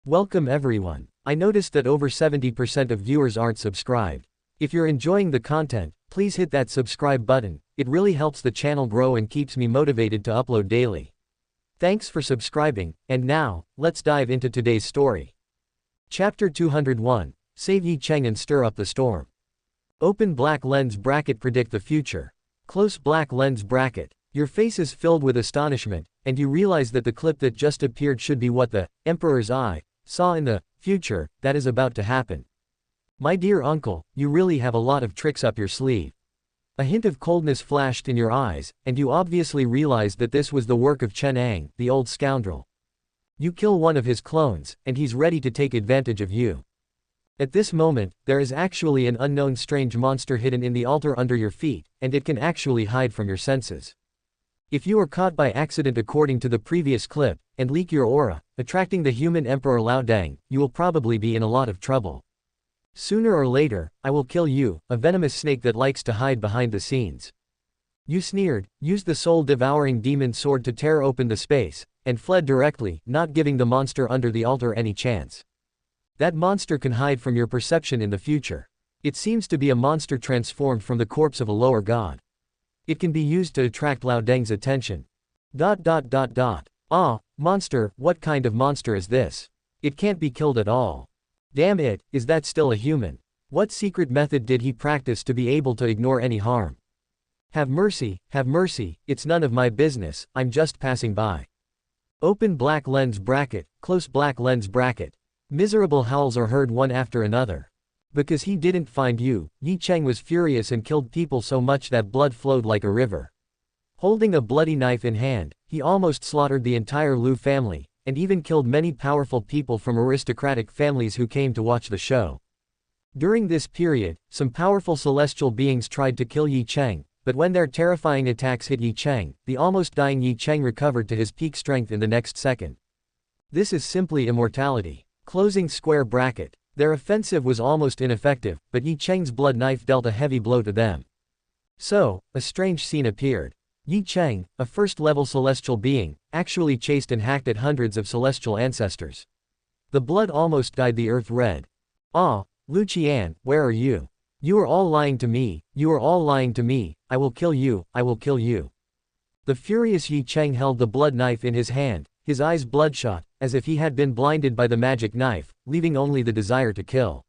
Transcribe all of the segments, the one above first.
Welcome everyone. I noticed that over 70% of viewers aren't subscribed. If you're enjoying the content, please hit that subscribe button, it really helps the channel grow and keeps me motivated to upload daily. Thanks for subscribing, and now, let's dive into today's story. Chapter 201, Save Yi Cheng and Stir Up the Storm. Open black lens bracket. Predict the future. Close black lens bracket. Your face is filled with astonishment, and you realize that the clip that just appeared should be what the Emperor's eye saw in the future that is about to happen. My dear uncle, you really have a lot of tricks up your sleeve. A hint of coldness flashed in your eyes, and you obviously realized that this was the work of Chen Ang, the old scoundrel. You kill one of his clones, and he's ready to take advantage of you. At this moment, there is actually an unknown strange monster hidden in the altar under your feet, and it can actually hide from your senses. If you are caught by accident according to the previous clip, and leak your aura, attracting the human Emperor Lao Dang, you will probably be in a lot of trouble. Sooner or later, I will kill you, a venomous snake that likes to hide behind the scenes. You sneered, used the soul-devouring demon sword to tear open the space, and fled directly, not giving the monster under the altar any chance. That monster can hide from your perception in the future. It seems to be a monster transformed from the corpse of a lower god. It can be used to attract Lao Dang's attention. Ah, monster, what kind of monster is this? It can't be killed at all. Damn it, is that still a human? What secret method did he practice to be able to ignore any harm? Have mercy, it's none of my business, I'm just passing by. Open black lens bracket, close black lens bracket. Miserable howls are heard one after another. Because he didn't find you, Yi Cheng was furious and killed people so much that blood flowed like a river. Holding a bloody knife in hand, he almost slaughtered the entire Liu family, and even killed many powerful people from aristocratic families who came to watch the show. During this period, some powerful celestial beings tried to kill Yi Cheng, but when their terrifying attacks hit Yi Cheng, the almost dying Yi Cheng recovered to his peak strength in the next second. This is simply immortality. Closing square bracket. Their offensive was almost ineffective, but Yi Cheng's blood knife dealt a heavy blow to them. So, a strange scene appeared. Yi Cheng, a first-level celestial being, actually chased and hacked at hundreds of celestial ancestors. The blood almost dyed the earth red. Ah, Liu Qian, where are you? You are all lying to me, I will kill you, I will kill you. The furious Yi Cheng held the blood knife in his hand, his eyes bloodshot, as if he had been blinded by the magic knife, leaving only the desire to kill.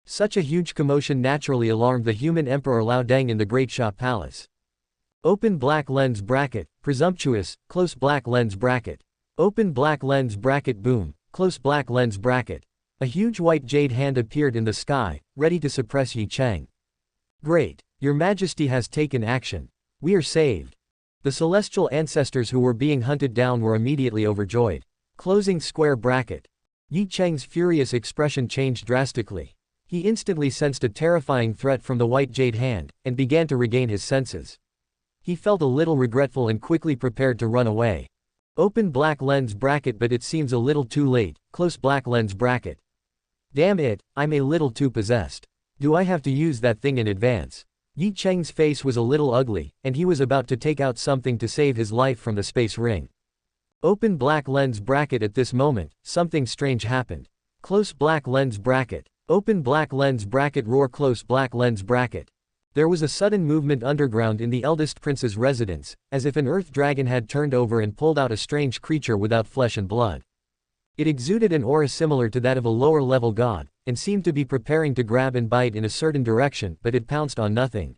Such a huge commotion naturally alarmed the human Emperor Lao Dang in the Great Xia Palace. Open black lens bracket, presumptuous, close black lens bracket. Open black lens bracket. Boom, close black lens bracket. A huge white jade hand appeared in the sky, ready to suppress Yi Cheng. Great, Your Majesty has taken action. We are saved. The celestial ancestors who were being hunted down were immediately overjoyed. Closing square bracket. Yi Cheng's furious expression changed drastically. He instantly sensed a terrifying threat from the white jade hand, and began to regain his senses. He felt a little regretful and quickly prepared to run away. Open black lens bracket. But it seems a little too late, close black lens bracket. Damn it, I'm a little too possessed. Do I have to use that thing in advance? Yi Cheng's face was a little ugly, and he was about to take out something to save his life from the space ring. Open black lens bracket. At this moment, something strange happened. Close black lens bracket. Open black lens bracket. Roar. Close black lens bracket. There was a sudden movement underground in the eldest prince's residence, as if an earth dragon had turned over and pulled out a strange creature without flesh and blood. It exuded an aura similar to that of a lower-level god, and seemed to be preparing to grab and bite in a certain direction, but it pounced on nothing.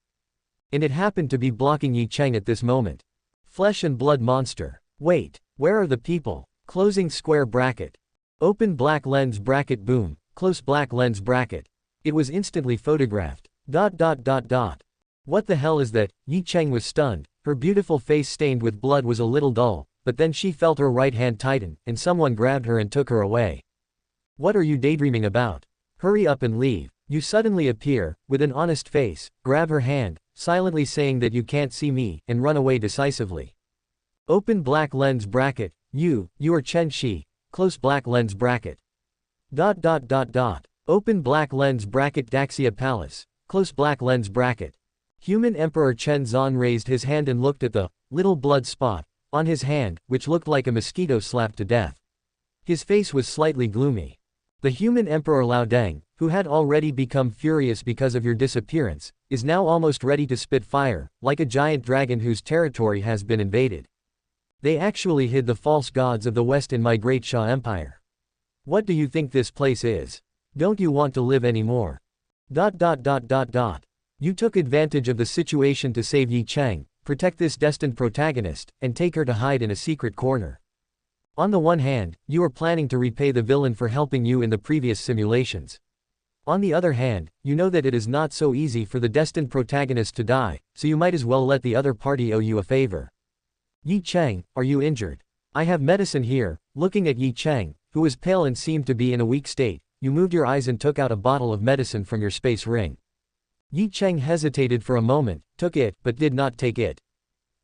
And it happened to be blocking Yi Cheng at this moment. Flesh and blood monster. Wait, where are the people? Closing square bracket. Open black lens bracket. Boom, close black lens bracket. It was instantly photographed. What the hell is that? Yi Cheng was stunned, her beautiful face stained with blood was a little dull, but then she felt her right hand tighten, and someone grabbed her and took her away. What are you daydreaming about? Hurry up and leave. You suddenly appear, with an honest face, grab her hand, silently saying that you can't see me, and run away decisively. Open black lens bracket. You are Chen Shi, close black lens bracket. Open black lens bracket. Daxia Palace. Close black lens bracket. Human Emperor Chen Zan raised his hand and looked at the little blood spot on his hand, which looked like a mosquito slapped to death. His face was slightly gloomy. The human Emperor Lao Deng, who had already become furious because of your disappearance, is now almost ready to spit fire, like a giant dragon whose territory has been invaded. They actually hid the false gods of the West in my Great Xia Empire. What do you think this place is? Don't you want to live anymore? You took advantage of the situation to save Yi Cheng, protect this destined protagonist, and take her to hide in a secret corner. On the one hand, you are planning to repay the villain for helping you in the previous simulations. On the other hand, you know that it is not so easy for the destined protagonist to die, so you might as well let the other party owe you a favor. Yi Cheng, are you injured? I have medicine here. Looking at Yi Cheng, who was pale and seemed to be in a weak state, you moved your eyes and took out a bottle of medicine from your space ring. Yi Cheng hesitated for a moment, took it, but did not take it.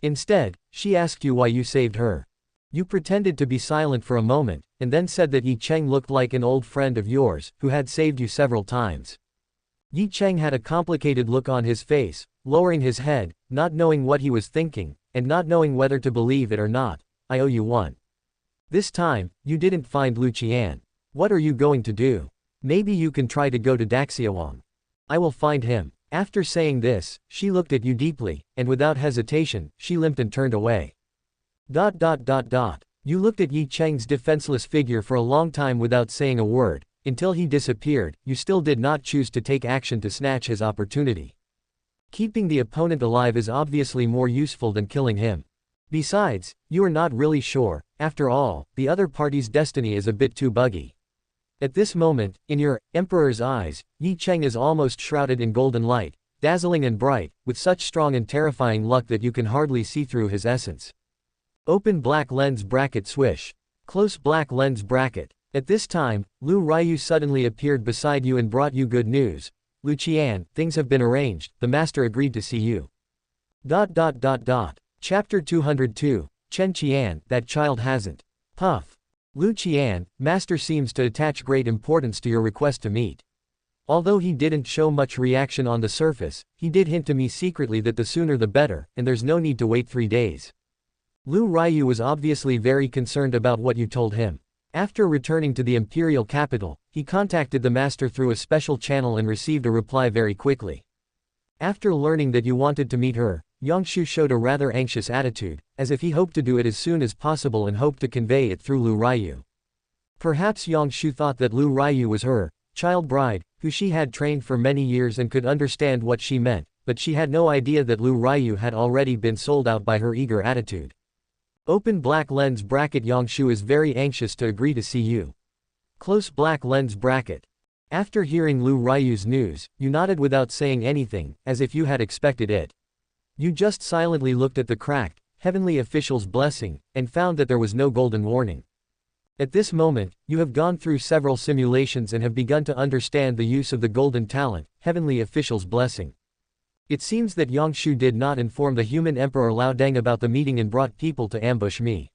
Instead, she asked you why you saved her. You pretended to be silent for a moment, and then said that Yi Cheng looked like an old friend of yours, who had saved you several times. Yi Cheng had a complicated look on his face, lowering his head, not knowing what he was thinking, and not knowing whether to believe it or not. I owe you one. This time, you didn't find Lu Qian. What are you going to do? Maybe you can try to go to Daxiawang. I will find him. After saying this, she looked at you deeply, and without hesitation, she limped and turned away. You looked at Yi Cheng's defenseless figure for a long time without saying a word, until he disappeared. You still did not choose to take action to snatch his opportunity. Keeping the opponent alive is obviously more useful than killing him. Besides, you are not really sure. After all, the other party's destiny is a bit too buggy. At this moment, in your Emperor's eyes, Yi Cheng is almost shrouded in golden light, dazzling and bright, with such strong and terrifying luck that you can hardly see through his essence. Open black lens bracket swish. Close black lens bracket. At this time, Liu Ruyue suddenly appeared beside you and brought you good news. Lu Qian, things have been arranged, the master agreed to see you. Chapter 202, Chen Qian, that child hasn't. Puff. Lu Qian, master seems to attach great importance to your request to meet. Although he didn't show much reaction on the surface, he did hint to me secretly that the sooner the better, and there's no need to wait 3 days. Liu Ruyue was obviously very concerned about what you told him. After returning to the imperial capital, he contacted the master through a special channel and received a reply very quickly. After learning that you wanted to meet her, Shu showed a rather anxious attitude, as if he hoped to do it as soon as possible and hoped to convey it through Liu Ruyue. Perhaps Shu thought that Liu Ruyue was her child bride, who she had trained for many years and could understand what she meant, but she had no idea that Liu Ruyue had already been sold out by her eager attitude. Open black lens bracket. Shu is very anxious to agree to see you. Close black lens bracket. After hearing Liu Ryue's news, you nodded without saying anything, as if you had expected it. You just silently looked at the cracked, heavenly official's blessing, and found that there was no golden warning. At this moment, you have gone through several simulations and have begun to understand the use of the golden talent, heavenly official's blessing. It seems that Shu did not inform the human Emperor Lao Deng about the meeting and brought people to ambush me.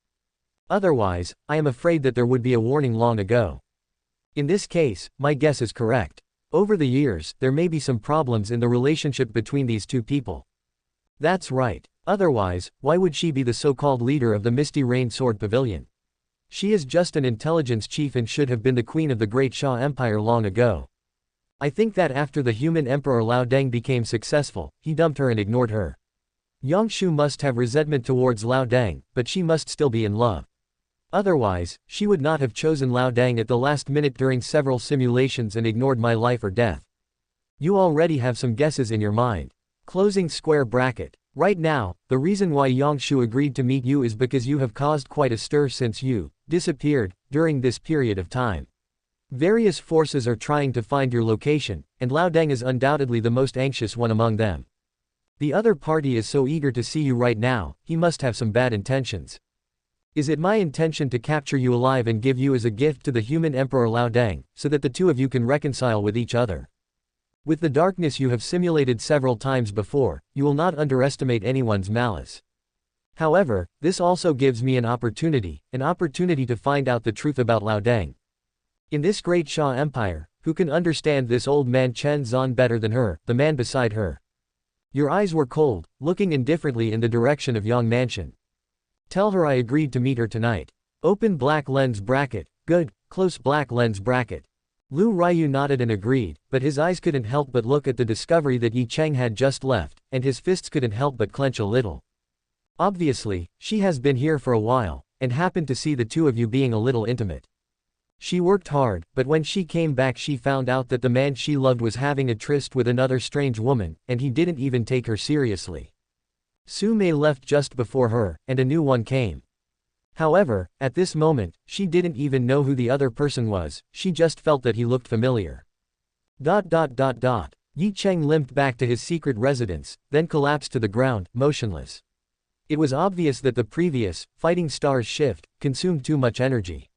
Otherwise, I am afraid that there would be a warning long ago. In this case, my guess is correct. Over the years, there may be some problems in the relationship between these two people. That's right. Otherwise, why would she be the so-called leader of the Misty Rain Sword Pavilion? She is just an intelligence chief and should have been the queen of the Great Xia Empire long ago. I think that after the human Emperor Lao Deng became successful, he dumped her and ignored her. Shu must have resentment towards Lao Deng, but she must still be in love. Otherwise, she would not have chosen Lao Deng at the last minute during several simulations and ignored my life or death. You already have some guesses in your mind. Closing square bracket. Right now, the reason why Shu agreed to meet you is because you have caused quite a stir since you disappeared during this period of time. Various forces are trying to find your location, and Lao Deng is undoubtedly the most anxious one among them. The other party is so eager to see you right now, he must have some bad intentions. Is it my intention to capture you alive and give you as a gift to the human Emperor Lao Deng, so that the two of you can reconcile with each other? With the darkness you have simulated several times before, you will not underestimate anyone's malice. However, this also gives me an opportunity to find out the truth about Lao Deng. In this Great Xia Empire, who can understand this old man Chen Zan better than her, the man beside her? Your eyes were cold, looking indifferently in the direction of Yang Mansion. Tell her I agreed to meet her tonight. Open black lens bracket. Good, close black lens bracket. Liu Ruyue nodded and agreed, but his eyes couldn't help but look at the discovery that Yi Cheng had just left, and his fists couldn't help but clench a little. Obviously, she has been here for a while, and happened to see the two of you being a little intimate. She worked hard, but when she came back she found out that the man she loved was having a tryst with another strange woman, and he didn't even take her seriously. Su Mei left just before her, and a new one came. However, at this moment, she didn't even know who the other person was, she just felt that he looked familiar. Yi Cheng limped back to his secret residence, then collapsed to the ground, motionless. It was obvious that the previous, fighting star's shift, consumed too much energy.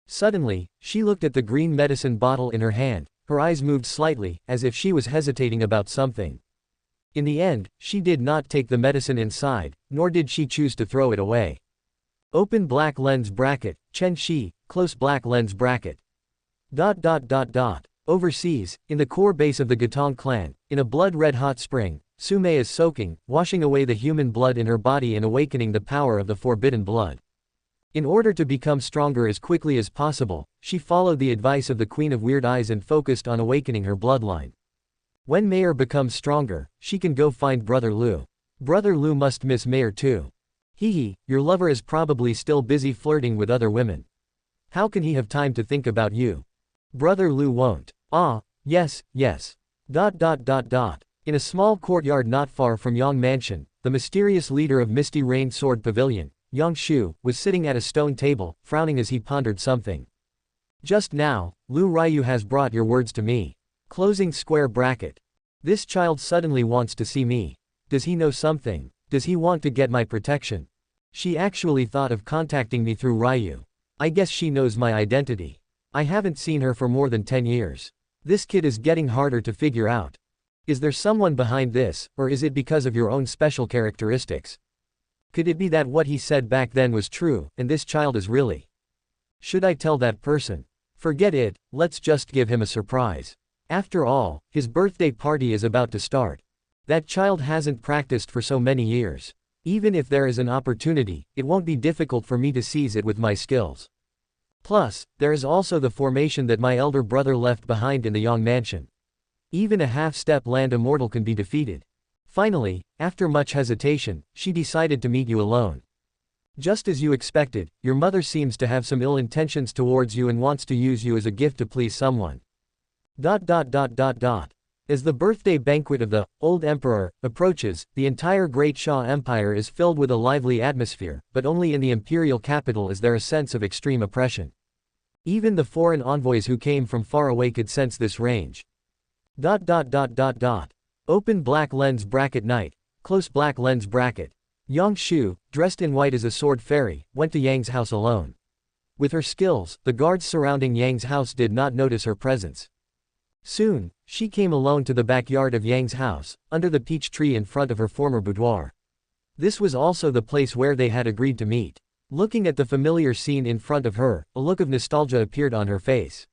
Suddenly, she looked at the green medicine bottle in her hand, her eyes moved slightly, as if she was hesitating about something. In the end, she did not take the medicine inside, nor did she choose to throw it away. Open black lens bracket, Chen Shi, close black lens bracket. Overseas, in the core base of the Gatong clan, in a blood-red hot spring, Su Mei is soaking, washing away the human blood in her body and awakening the power of the forbidden blood. In order to become stronger as quickly as possible, she followed the advice of the Queen of Weird Eyes and focused on awakening her bloodline. When Mayer becomes stronger, she can go find Brother Liu. Brother Liu must miss Mayer too. Hehe, your lover is probably still busy flirting with other women. How can he have time to think about you? Brother Liu won't. Ah, yes. In a small courtyard not far from Yang Mansion, the mysterious leader of Misty Rain Sword Pavilion, Yang Shou, was sitting at a stone table, frowning as he pondered something. Just now, Liu Ruyue has brought your words to me. Closing square bracket. This child suddenly wants to see me. Does he know something? Does he want to get my protection? She actually thought of contacting me through Ryu. I guess she knows my identity. I haven't seen her for more than 10 years. This kid is getting harder to figure out. Is there someone behind this, or is it because of your own special characteristics? Could it be that what he said back then was true, and this child is really? Should I tell that person? Forget it, let's just give him a surprise. After all, his birthday party is about to start. That child hasn't practiced for so many years. Even if there is an opportunity, it won't be difficult for me to seize it with my skills. Plus, there is also the formation that my elder brother left behind in the Yang Mansion. Even a half-step land immortal can be defeated. Finally, after much hesitation, she decided to meet you alone. Just as you expected, your mother seems to have some ill intentions towards you and wants to use you as a gift to please someone. As the birthday banquet of the old emperor approaches, the entire Great Xia Empire is filled with a lively atmosphere, but only in the imperial capital is there a sense of extreme oppression. Even the foreign envoys who came from far away could sense this range. Open black lens bracket night, close black lens bracket. Yang Shu, dressed in white as a sword fairy, went to Yang's house alone. With her skills, the guards surrounding Yang's house did not notice her presence. Soon, she came alone to the backyard of Yang's house, under the peach tree in front of her former boudoir. This was also the place where they had agreed to meet. Looking at the familiar scene in front of her, a look of nostalgia appeared on her face.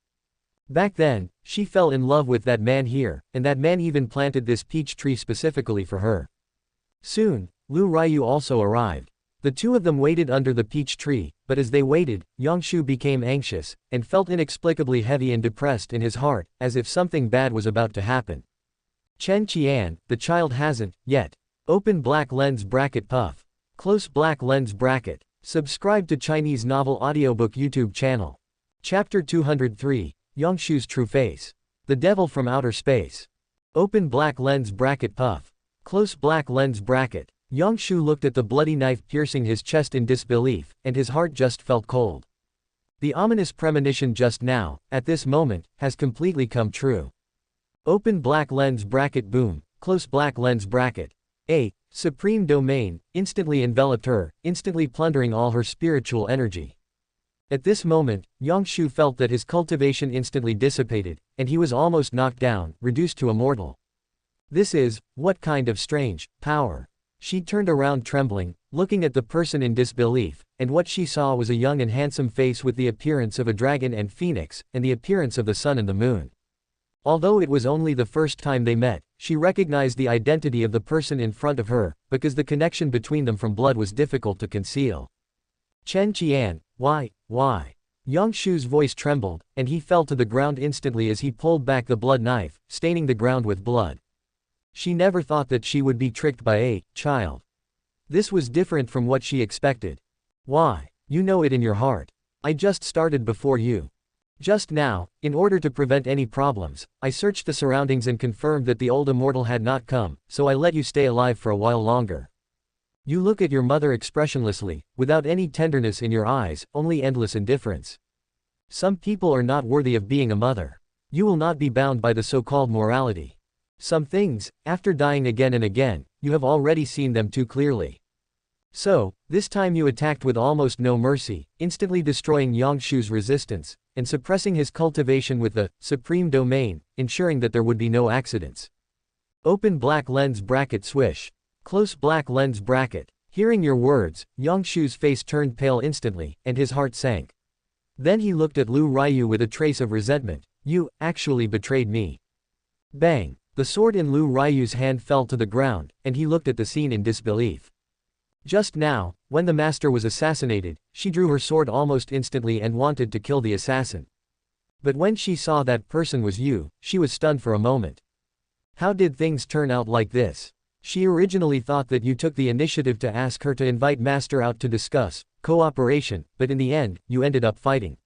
Back then, she fell in love with that man here, and that man even planted this peach tree specifically for her. Soon, Liu Ruyue also arrived. The two of them waited under the peach tree, but as they waited, Yang Shu became anxious, and felt inexplicably heavy and depressed in his heart, as if something bad was about to happen. Chen Qian, the child hasn't, yet. Open black lens bracket puff. Close black lens bracket. Subscribe to Chinese Novel Audiobook YouTube channel. Chapter 203, Yang Shu's True Face. The Devil from Outer Space. Open black lens bracket puff. Close black lens bracket. Yang Shu looked at the bloody knife piercing his chest in disbelief, and his heart just felt cold. The ominous premonition just now, at this moment, has completely come true. Open black lens bracket boom, close black lens bracket. A supreme domain instantly enveloped her, instantly plundering all her spiritual energy. At this moment, Yang Shu felt that his cultivation instantly dissipated, and he was almost knocked down, reduced to a mortal. This is, what kind of strange power? She turned around trembling, looking at the person in disbelief, and what she saw was a young and handsome face with the appearance of a dragon and phoenix, and the appearance of the sun and the moon. Although it was only the first time they met, she recognized the identity of the person in front of her, because the connection between them from blood was difficult to conceal. Chen Qian, why? Yang Shu's voice trembled, and he fell to the ground instantly as he pulled back the blood knife, staining the ground with blood. She never thought that she would be tricked by a child. This was different from what she expected. Why? You know it in your heart. I just started before you. Just now, in order to prevent any problems, I searched the surroundings and confirmed that the old immortal had not come, so I let you stay alive for a while longer. You look at your mother expressionlessly, without any tenderness in your eyes, only endless indifference. Some people are not worthy of being a mother. You will not be bound by the so-called morality. Some things, after dying again and again, you have already seen them too clearly. So, this time you attacked with almost no mercy, instantly destroying Yang Shu's resistance, and suppressing his cultivation with the supreme domain, ensuring that there would be no accidents. Open black lens bracket swish. Close black lens bracket. Hearing your words, Yang Shu's face turned pale instantly, and his heart sank. Then he looked at Liu Ruyue with a trace of resentment. You, actually betrayed me. Bang! The sword in Liu Ruyue's hand fell to the ground, and he looked at the scene in disbelief. Just now, when the master was assassinated, she drew her sword almost instantly and wanted to kill the assassin. But when she saw that person was you, she was stunned for a moment. How did things turn out like this? She originally thought that you took the initiative to ask her to invite master out to discuss cooperation, but in the end, you ended up fighting.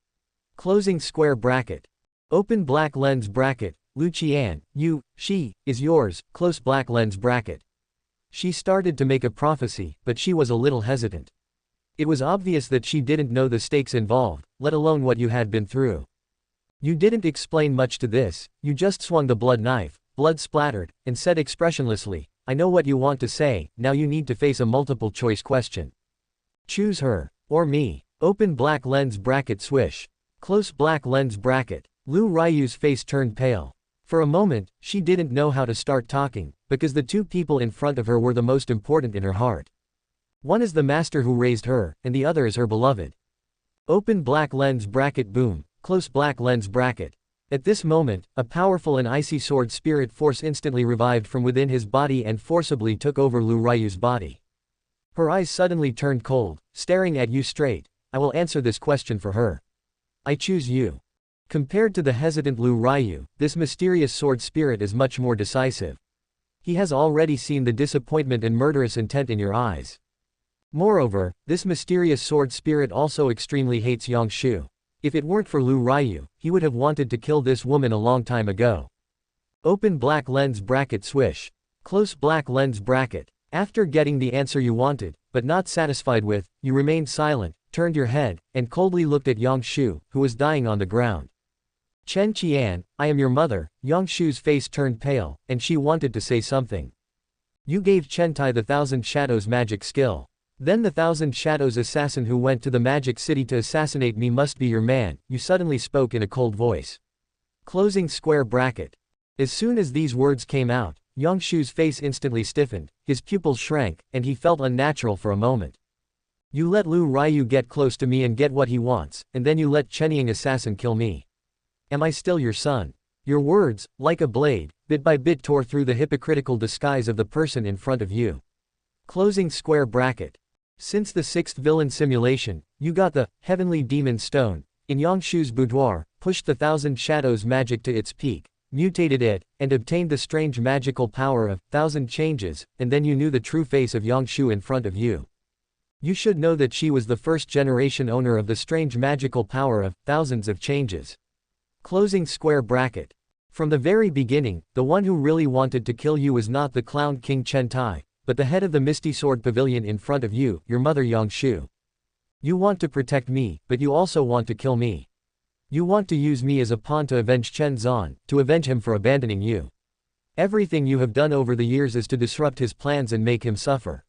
Closing square bracket. Open black lens bracket. Liu Qian, she, is yours, close black lens bracket. She started to make a prophecy, but she was a little hesitant. It was obvious that she didn't know the stakes involved, let alone what you had been through. You didn't explain much to this, you just swung the blood knife, blood splattered, and said expressionlessly, I know what you want to say, now you need to face a multiple choice question. Choose her, or me. Open black lens bracket swish. Close black lens bracket. Liu Ruyue's face turned pale. For a moment, she didn't know how to start talking, because the two people in front of her were the most important in her heart. One is the master who raised her, and the other is her beloved. Open black lens bracket boom, close black lens bracket. At this moment, a powerful and icy sword spirit force instantly revived from within his body and forcibly took over Liu Ruyue's body. Her eyes suddenly turned cold, staring at you straight. I will answer this question for her. I choose you. Compared to the hesitant Liu Ruyue, this mysterious sword spirit is much more decisive. He has already seen the disappointment and murderous intent in your eyes. Moreover, this mysterious sword spirit also extremely hates Yang Shu. If it weren't for Liu Ruyue, he would have wanted to kill this woman a long time ago. Open black lens bracket swish. Close black lens bracket. After getting the answer you wanted, but not satisfied with, you remained silent, turned your head, and coldly looked at Yang Shu, who was dying on the ground. Chen Qian, I am your mother. Yang Shu's face turned pale, and she wanted to say something. You gave Chen Tai the Thousand Shadows magic skill. Then the Thousand Shadows assassin who went to the magic city to assassinate me must be your man, you suddenly spoke in a cold voice. Closing square bracket. As soon as these words came out, Yang Shu's face instantly stiffened, his pupils shrank, and he felt unnatural for a moment. You let Liu Ruyue get close to me and get what he wants, and then you let Chenying assassin kill me. Am I still your son? Your words, like a blade, bit by bit tore through the hypocritical disguise of the person in front of you. Closing square bracket. Since the sixth villain simulation, you got the heavenly demon stone, in Yang Shu's boudoir, pushed the Thousand Shadows magic to its peak, mutated it, and obtained the strange magical power of thousand changes, and then you knew the true face of Yang Shu in front of you. You should know that she was the first generation owner of the strange magical power of thousands of changes. Closing square bracket. From the very beginning, the one who really wanted to kill you was not the clown king Chen Tai, but the head of the Misty Sword Pavilion in front of you, your mother Yang Shu. You want to protect me, but you also want to kill me. You want to use me as a pawn to avenge Chen Zan, to avenge him for abandoning you. Everything you have done over the years is to disrupt his plans and make him suffer.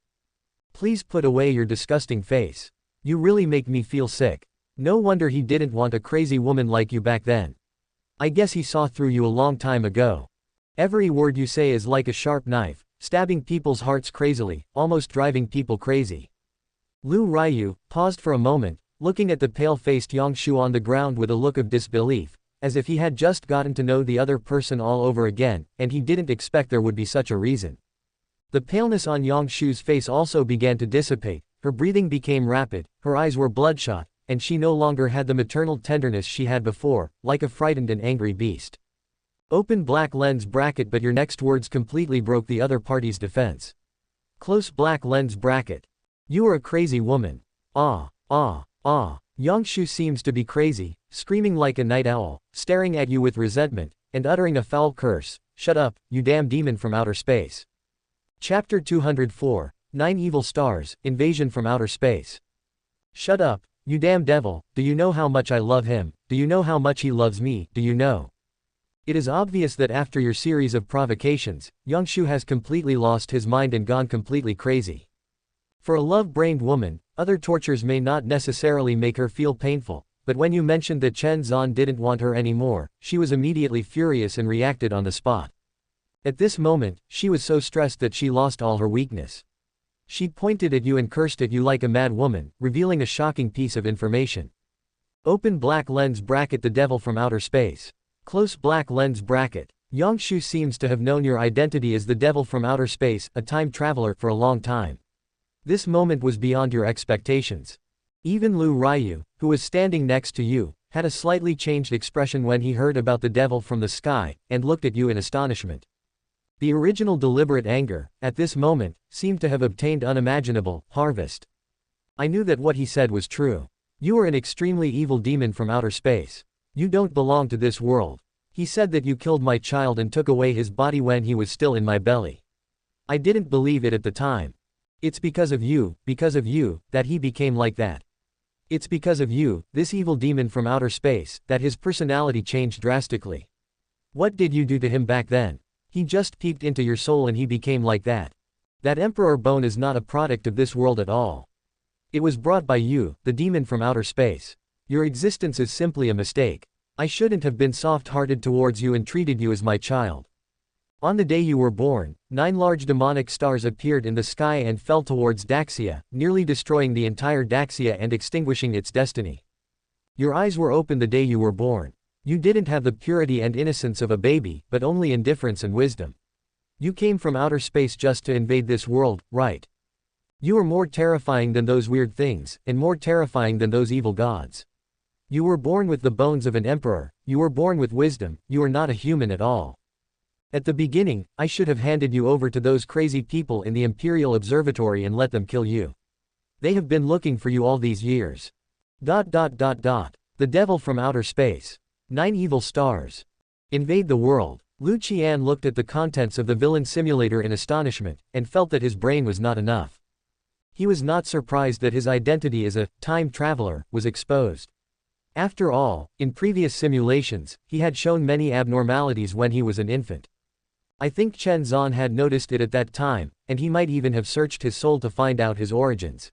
Please put away your disgusting face. You really make me feel sick. No wonder he didn't want a crazy woman like you back then. I guess he saw through you a long time ago. Every word you say is like a sharp knife, stabbing people's hearts crazily, almost driving people crazy. Liu Ruyue paused for a moment, looking at the pale-faced Yang Shu on the ground with a look of disbelief, as if he had just gotten to know the other person all over again, and he didn't expect there would be such a reason. The paleness on Yang Shu's face also began to dissipate, her breathing became rapid, her eyes were bloodshot, and she no longer had the maternal tenderness she had before, like a frightened and angry beast. Open black lens bracket, but your next words completely broke the other party's defense. Close black lens bracket. You are a crazy woman. Ah. Shou seems to be crazy, screaming like a night owl, staring at you with resentment, and uttering a foul curse. Shut up, you damn demon from outer space. Chapter 204, 9 Evil Stars, Invasion from Outer Space. Shut up, you damn devil, do you know how much I love him, do you know how much he loves me, do you know? It is obvious that after your series of provocations, Shou has completely lost his mind and gone completely crazy. For a love-brained woman, other tortures may not necessarily make her feel painful, but when you mentioned that Chen Zan didn't want her anymore, she was immediately furious and reacted on the spot. At this moment, she was so stressed that she lost all her weakness. She pointed at you and cursed at you like a mad woman, revealing a shocking piece of information. Open black lens bracket. The devil from outer space. Close black lens bracket. Shou seems to have known your identity as the devil from outer space, a time traveler, for a long time. This moment was beyond your expectations. Even Liu Ruyue, who was standing next to you, had a slightly changed expression when he heard about the devil from the sky, and looked at you in astonishment. The original deliberate anger, at this moment, seemed to have obtained unimaginable harvest. I knew that what he said was true. You are an extremely evil demon from outer space. You don't belong to this world. He said that you killed my child and took away his body when he was still in my belly. I didn't believe it at the time. It's because of you, that he became like that. It's because of you, this evil demon from outer space, that his personality changed drastically. What did you do to him back then? He just peeked into your soul and he became like that. That emperor bone is not a product of this world at all. It was brought by you, the demon from outer space. Your existence is simply a mistake. I shouldn't have been soft-hearted towards you and treated you as my child. On the day you were born, 9 large demonic stars appeared in the sky and fell towards Daxia, nearly destroying the entire Daxia and extinguishing its destiny. Your eyes were open the day you were born. You didn't have the purity and innocence of a baby, but only indifference and wisdom. You came from outer space just to invade this world, right? You are more terrifying than those weird things, and more terrifying than those evil gods. You were born with the bones of an emperor, you were born with wisdom, you are not a human at all. At the beginning, I should have handed you over to those crazy people in the Imperial Observatory and let them kill you. They have been looking for you all these years. The devil from outer space. 9 evil stars. Invade the world. Liu Qian looked at the contents of the villain simulator in astonishment, and felt that his brain was not enough. He was not surprised that his identity as a time traveler was exposed. After all, in previous simulations, he had shown many abnormalities when he was an infant. I think Chen Zan had noticed it at that time, and he might even have searched his soul to find out his origins.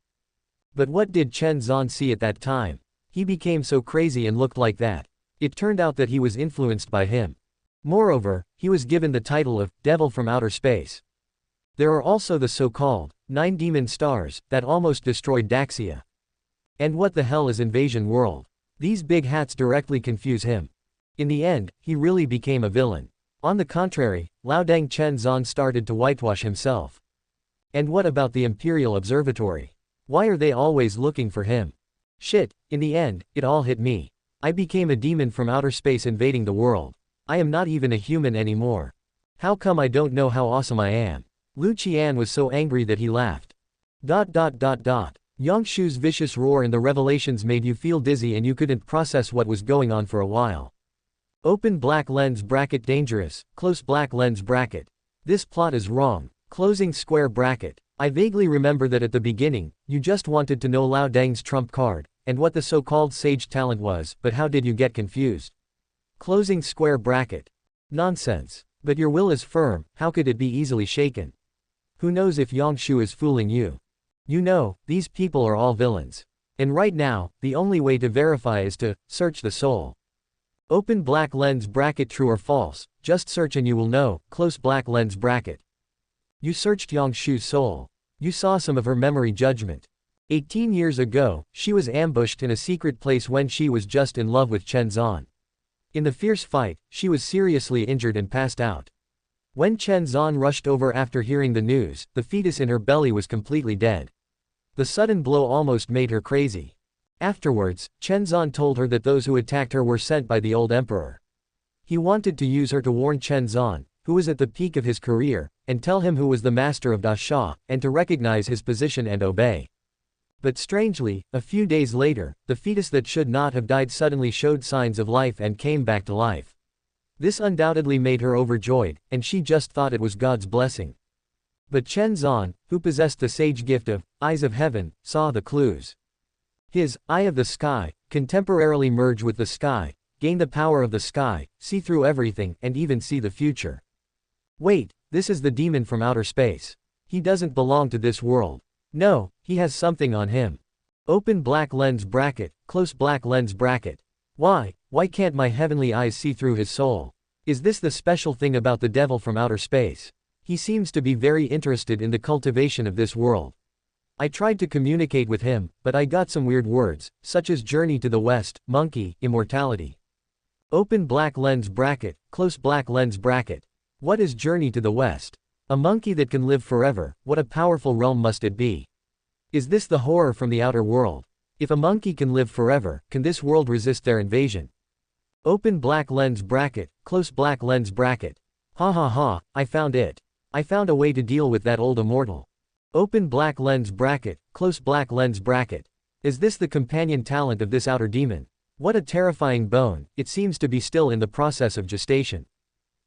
But what did Chen Zan see at that time? He became so crazy and looked like that. It turned out that he was influenced by him. Moreover, he was given the title of Devil from Outer Space. There are also the so-called 9 demon stars that almost destroyed Daxia. And what the hell is Invasion World? These big hats directly confuse him. In the end, he really became a villain. On the contrary, Laodang Chen Zan started to whitewash himself. And what about the Imperial Observatory? Why are they always looking for him? Shit, in the end, it all hit me. I became a demon from outer space invading the world. I am not even a human anymore. How come I don't know how awesome I am? Liu Qian was so angry that he laughed. Shou's vicious roar and the revelations made you feel dizzy and you couldn't process what was going on for a while. Open black lens bracket. Dangerous, close black lens bracket. This plot is wrong. Closing square bracket. I vaguely remember that at the beginning, you just wanted to know Lao Dang's trump card, and what the so-called sage talent was, but how did you get confused? Closing square bracket. Nonsense. But your will is firm, how could it be easily shaken? Who knows if Shou is fooling you? You know, these people are all villains. And right now, the only way to verify is to search the soul. Open black lens bracket. True or false, just search and you will know. Close black lens bracket. You searched Shou's soul. You saw some of her memory judgment. 18 years ago, she was ambushed in a secret place when she was just in love with Chen Zan. In the fierce fight, she was seriously injured and passed out. When Chen Zan rushed over after hearing the news, the fetus in her belly was completely dead. The sudden blow almost made her crazy. Afterwards, Chenzan told her that those who attacked her were sent by the old emperor. He wanted to use her to warn Chenzan, who was at the peak of his career, and tell him who was the master of Da Sha, and to recognize his position and obey. But strangely, a few days later, the fetus that should not have died suddenly showed signs of life and came back to life. This undoubtedly made her overjoyed, and she just thought it was God's blessing. But Chenzan, who possessed the sage gift of eyes of heaven, saw the clues. His eye of the sky can temporarily merge with the sky, gain the power of the sky, see through everything, and even see the future. Wait, this is the demon from outer space. He doesn't belong to this world. No, he has something on him. Open black lens bracket, close black lens bracket. Why can't my heavenly eyes see through his soul? Is this the special thing about the devil from outer space? He seems to be very interested in the cultivation of this world. I tried to communicate with him, but I got some weird words, such as journey to the west, monkey, immortality. Open black lens bracket, close black lens bracket. What is journey to the west? A monkey that can live forever, what a powerful realm must it be? Is this the horror from the outer world? If a monkey can live forever, can this world resist their invasion? Open black lens bracket, close black lens bracket. Ha ha ha, I found it. I found a way to deal with that old immortal. Open black lens bracket, close black lens bracket. Is this the companion talent of this outer demon? What a terrifying bone, it seems to be still in the process of gestation.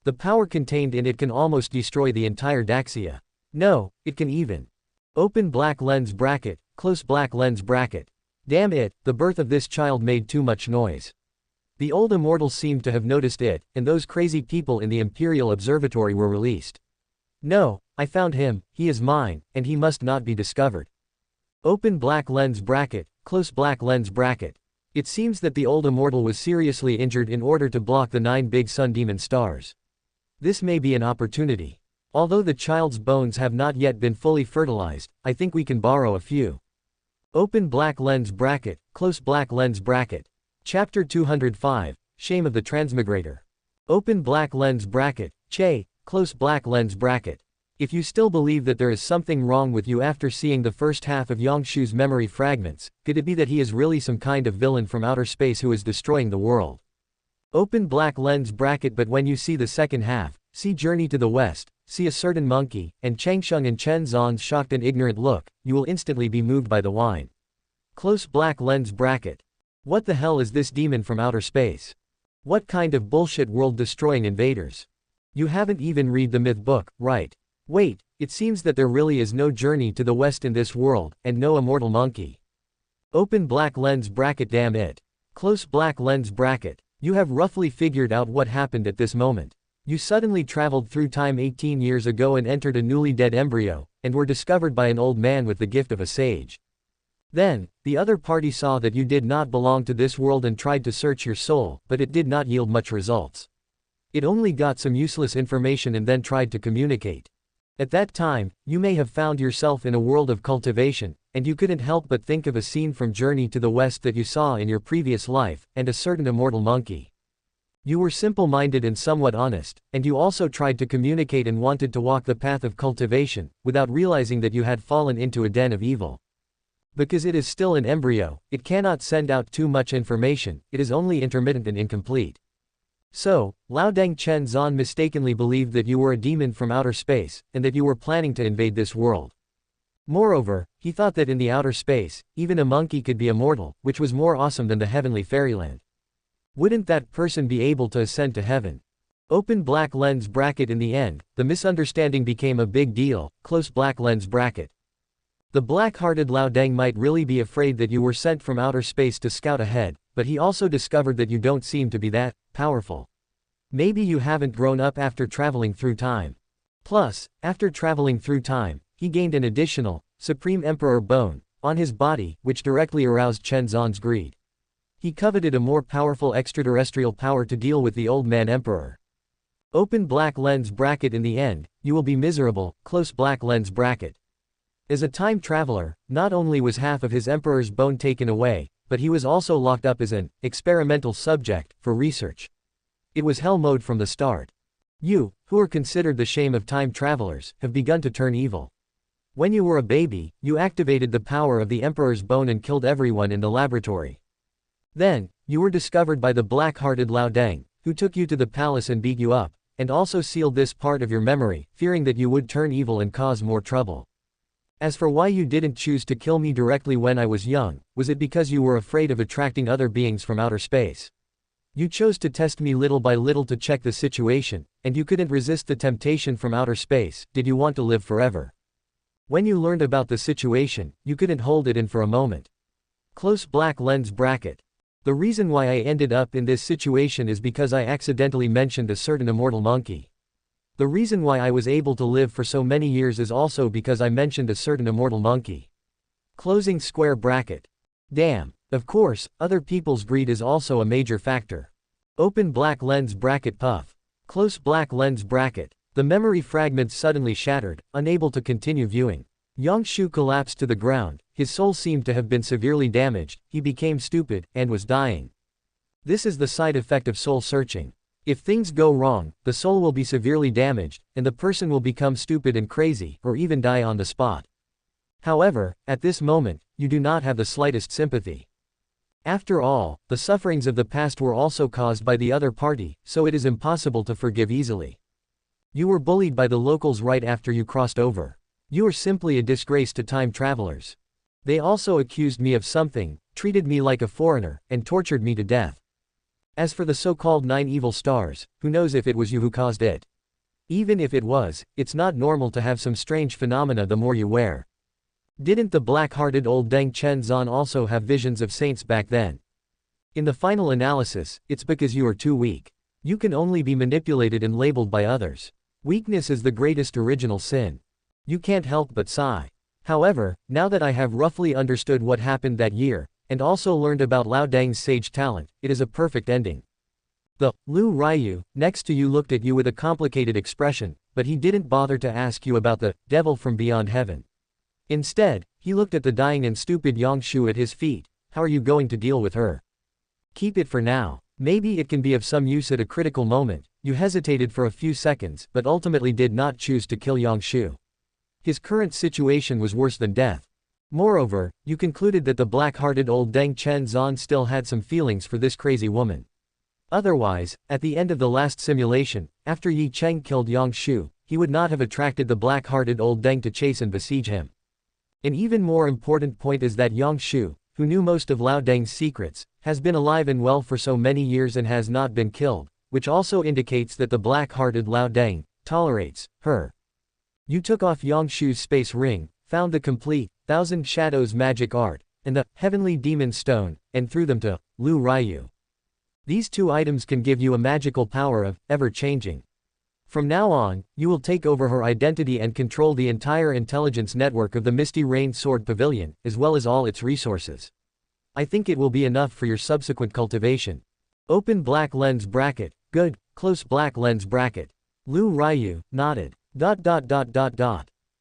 The power contained in it can almost destroy the entire Daxia. No, it can even. Open black lens bracket, close black lens bracket. Damn it, the birth of this child made too much noise. The old immortals seemed to have noticed it, and those crazy people in the Imperial Observatory were released. No, I found him, he is mine, and he must not be discovered. Open black lens bracket, close black lens bracket. It seems that the old immortal was seriously injured in order to block the 9 big sun demon stars. This may be an opportunity. Although the child's bones have not yet been fully fertilized, I think we can borrow a few. Open black lens bracket, close black lens bracket. Chapter 205, Shame of the Transmigrator. Open black lens bracket, Che, close black lens bracket. If you still believe that there is something wrong with you after seeing the first half of Yangshu's memory fragments, could it be that he is really some kind of villain from outer space who is destroying the world? Open black lens bracket, but when you see the second half, see Journey to the West, see a certain monkey, and Changsheng and Chen Zan's shocked and ignorant look, you will instantly be moved by the wine. Close black lens bracket. What the hell is this demon from outer space? What kind of bullshit world-destroying invaders? You haven't even read the myth book, right? Wait, it seems that there really is no journey to the west in this world, and no immortal monkey. Open black lens bracket, damn it. Close black lens bracket. You have roughly figured out what happened at this moment. You suddenly traveled through time 18 years ago and entered a newly dead embryo, and were discovered by an old man with the gift of a sage. Then, the other party saw that you did not belong to this world and tried to search your soul, but it did not yield much results. It only got some useless information and then tried to communicate. At that time, you may have found yourself in a world of cultivation, and you couldn't help but think of a scene from Journey to the West that you saw in your previous life, and a certain immortal monkey. You were simple-minded and somewhat honest, and you also tried to communicate and wanted to walk the path of cultivation, without realizing that you had fallen into a den of evil. Because it is still an embryo, it cannot send out too much information, it is only intermittent and incomplete. So, Laodang Chen Zan mistakenly believed that you were a demon from outer space, and that you were planning to invade this world. Moreover, he thought that in the outer space, even a monkey could be immortal, which was more awesome than the heavenly fairyland. Wouldn't that person be able to ascend to heaven? Open black lens bracket. In the end, the misunderstanding became a big deal, close black lens bracket. The black-hearted Laodang might really be afraid that you were sent from outer space to scout ahead, but he also discovered that you don't seem to be that powerful. Maybe you haven't grown up after traveling through time. Plus, after traveling through time, he gained an additional, Supreme Emperor bone, on his body, which directly aroused Chen Zan's greed. He coveted a more powerful extraterrestrial power to deal with the old man emperor. Open black lens bracket. In the end, you will be miserable, close black lens bracket. As a time traveler, not only was half of his emperor's bone taken away, but he was also locked up as an experimental subject for research. It was hell mode from the start. You, who are considered the shame of time travelers, have begun to turn evil. When you were a baby, you activated the power of the Emperor's bone and killed everyone in the laboratory. Then, you were discovered by the black-hearted Lao Deng, who took you to the palace and beat you up, and also sealed this part of your memory, fearing that you would turn evil and cause more trouble. As for why you didn't choose to kill me directly when I was young, was it because you were afraid of attracting other beings from outer space? You chose to test me little by little to check the situation, and you couldn't resist the temptation from outer space. Did you want to live forever? When you learned about the situation, you couldn't hold it in for a moment. Close black lens bracket. The reason why I ended up in this situation is because I accidentally mentioned a certain immortal monkey. The reason why I was able to live for so many years is also because I mentioned a certain immortal monkey. Closing square bracket. Damn. Of course, other people's greed is also a major factor. Open black lens bracket puff. Close black lens bracket. The memory fragments suddenly shattered, unable to continue viewing. Yang Shu collapsed to the ground, his soul seemed to have been severely damaged, he became stupid, and was dying. This is the side effect of soul searching. If things go wrong, the soul will be severely damaged, and the person will become stupid and crazy, or even die on the spot. However, at this moment, you do not have the slightest sympathy. After all, the sufferings of the past were also caused by the other party, so it is impossible to forgive easily. You were bullied by the locals right after you crossed over. You are simply a disgrace to time travelers. They also accused me of something, treated me like a foreigner, and tortured me to death. As for the so-called 9 evil stars, who knows if it was you who caused it? Even if it was, it's not normal to have some strange phenomena the more you wear. Didn't the black-hearted old Deng Chen Zan also have visions of saints back then? In the final analysis, it's because you are too weak. You can only be manipulated and labeled by others. Weakness is the greatest original sin. You can't help but sigh. However, now that I have roughly understood what happened that year, and also learned about Lao Deng's sage talent, it is a perfect ending. The Liu Ruyue next to you looked at you with a complicated expression, but he didn't bother to ask you about the devil from beyond heaven. Instead, he looked at the dying and stupid Yang Shu at his feet. How are you going to deal with her? Keep it for now. Maybe it can be of some use at a critical moment. You hesitated for a few seconds, but ultimately did not choose to kill Yang Shu. His current situation was worse than death. Moreover, you concluded that the black-hearted old Deng Chen Zan still had some feelings for this crazy woman. Otherwise, at the end of the last simulation, after Yi Cheng killed Yang Shu, he would not have attracted the black-hearted old Deng to chase and besiege him. An even more important point is that Yang Shu, who knew most of Lao Deng's secrets, has been alive and well for so many years and has not been killed, which also indicates that the black-hearted Lao Deng tolerates her. You took off Yang Shu's space ring, found the complete Thousand Shadows magic art, and the Heavenly Demon Stone, and threw them to Liu Ruyue. These 2 items can give you a magical power of ever-changing. From now on, you will take over her identity and control the entire intelligence network of the Misty Rain Sword Pavilion, as well as all its resources. I think it will be enough for your subsequent cultivation. Open black lens bracket. Good. Close black lens bracket. Liu Ruyue nodded.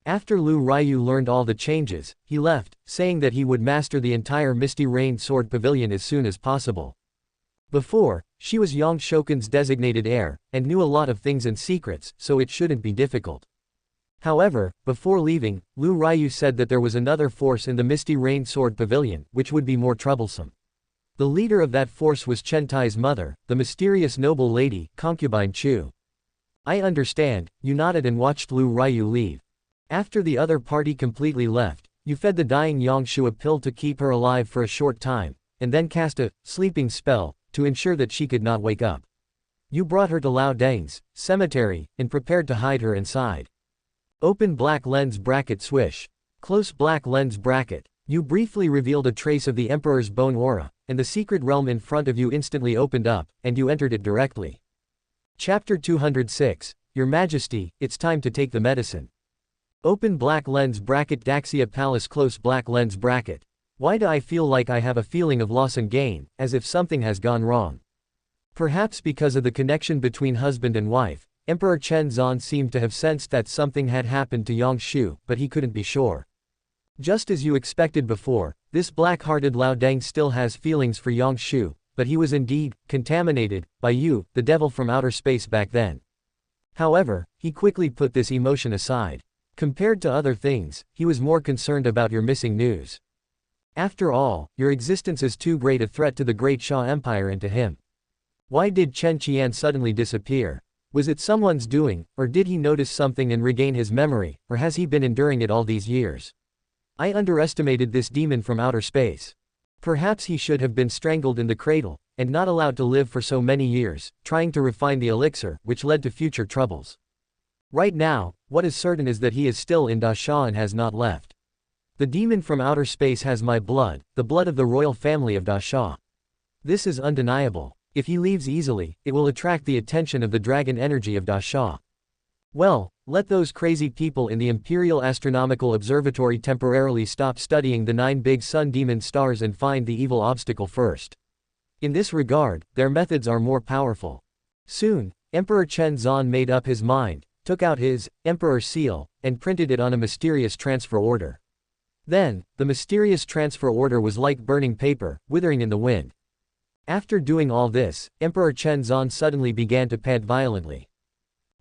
After Liu Ruyue learned all the changes, he left, saying that he would master the entire Misty Rain Sword Pavilion as soon as possible. Before, she was Yang Shokun's designated heir, and knew a lot of things and secrets, so it shouldn't be difficult. However, before leaving, Liu Ruyue said that there was another force in the Misty Rain Sword Pavilion, which would be more troublesome. The leader of that force was Chen Tai's mother, the mysterious noble lady, concubine Chu. I understand, you nodded and watched Liu Ruyue leave. After the other party completely left, you fed the dying Yang Shu a pill to keep her alive for a short time, and then cast a sleeping spell to ensure that she could not wake up. You brought her to Lao Deng's cemetery, and prepared to hide her inside. Open black lens bracket swish. Close black lens bracket. You briefly revealed a trace of the Emperor's bone aura, and the secret realm in front of you instantly opened up, and you entered it directly. Chapter 206. Your Majesty, it's time to take the medicine. Open black lens bracket Daxia Palace close black lens bracket. Why do I feel like I have a feeling of loss and gain, as if something has gone wrong? Perhaps because of the connection between husband and wife, Emperor Chen Zan seemed to have sensed that something had happened to Yang Shu, but he couldn't be sure. Just as you expected before, this black-hearted Lao Deng still has feelings for Yang Shu, but he was indeed contaminated by you, the devil from outer space back then. However, he quickly put this emotion aside. Compared to other things, he was more concerned about your missing news. After all, your existence is too great a threat to the Great Xia Empire and to him. Why did Chen Qian suddenly disappear? Was it someone's doing, or did he notice something and regain his memory, or has he been enduring it all these years? I underestimated this demon from outer space. Perhaps he should have been strangled in the cradle, and not allowed to live for so many years, trying to refine the elixir, which led to future troubles. Right now, what is certain is that he is still in Da Xia and has not left. The demon from outer space has my blood, the blood of the royal family of Da Xia. This is undeniable. If he leaves easily, it will attract the attention of the dragon energy of Da Xia. Well, let those crazy people in the Imperial Astronomical Observatory temporarily stop studying the 9 big sun demon stars and find the evil obstacle first. In this regard, their methods are more powerful. Soon, Emperor Chen Zan made up his mind, took out his Emperor seal, and printed it on a mysterious transfer order. Then, the mysterious transfer order was like burning paper, withering in the wind. After doing all this, Emperor Chen Zan suddenly began to pant violently.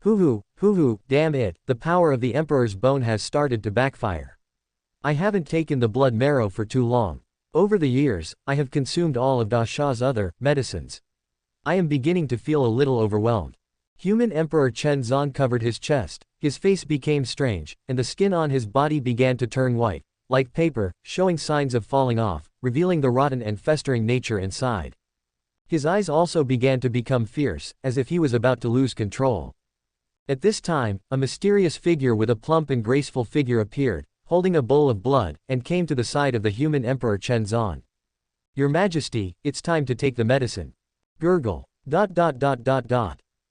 Hoo, damn it, the power of the Emperor's bone has started to backfire. I haven't taken the blood marrow for too long. Over the years, I have consumed all of Da Xia's other medicines. I am beginning to feel a little overwhelmed. Human Emperor Chen Zan covered his chest, his face became strange, and the skin on his body began to turn white, like paper, showing signs of falling off, revealing the rotten and festering nature inside. His eyes also began to become fierce, as if he was about to lose control. At this time, a mysterious figure with a plump and graceful figure appeared, holding a bowl of blood, and came to the side of the human Emperor Chen Zan. Your Majesty, it's time to take the medicine. Gurgle. ...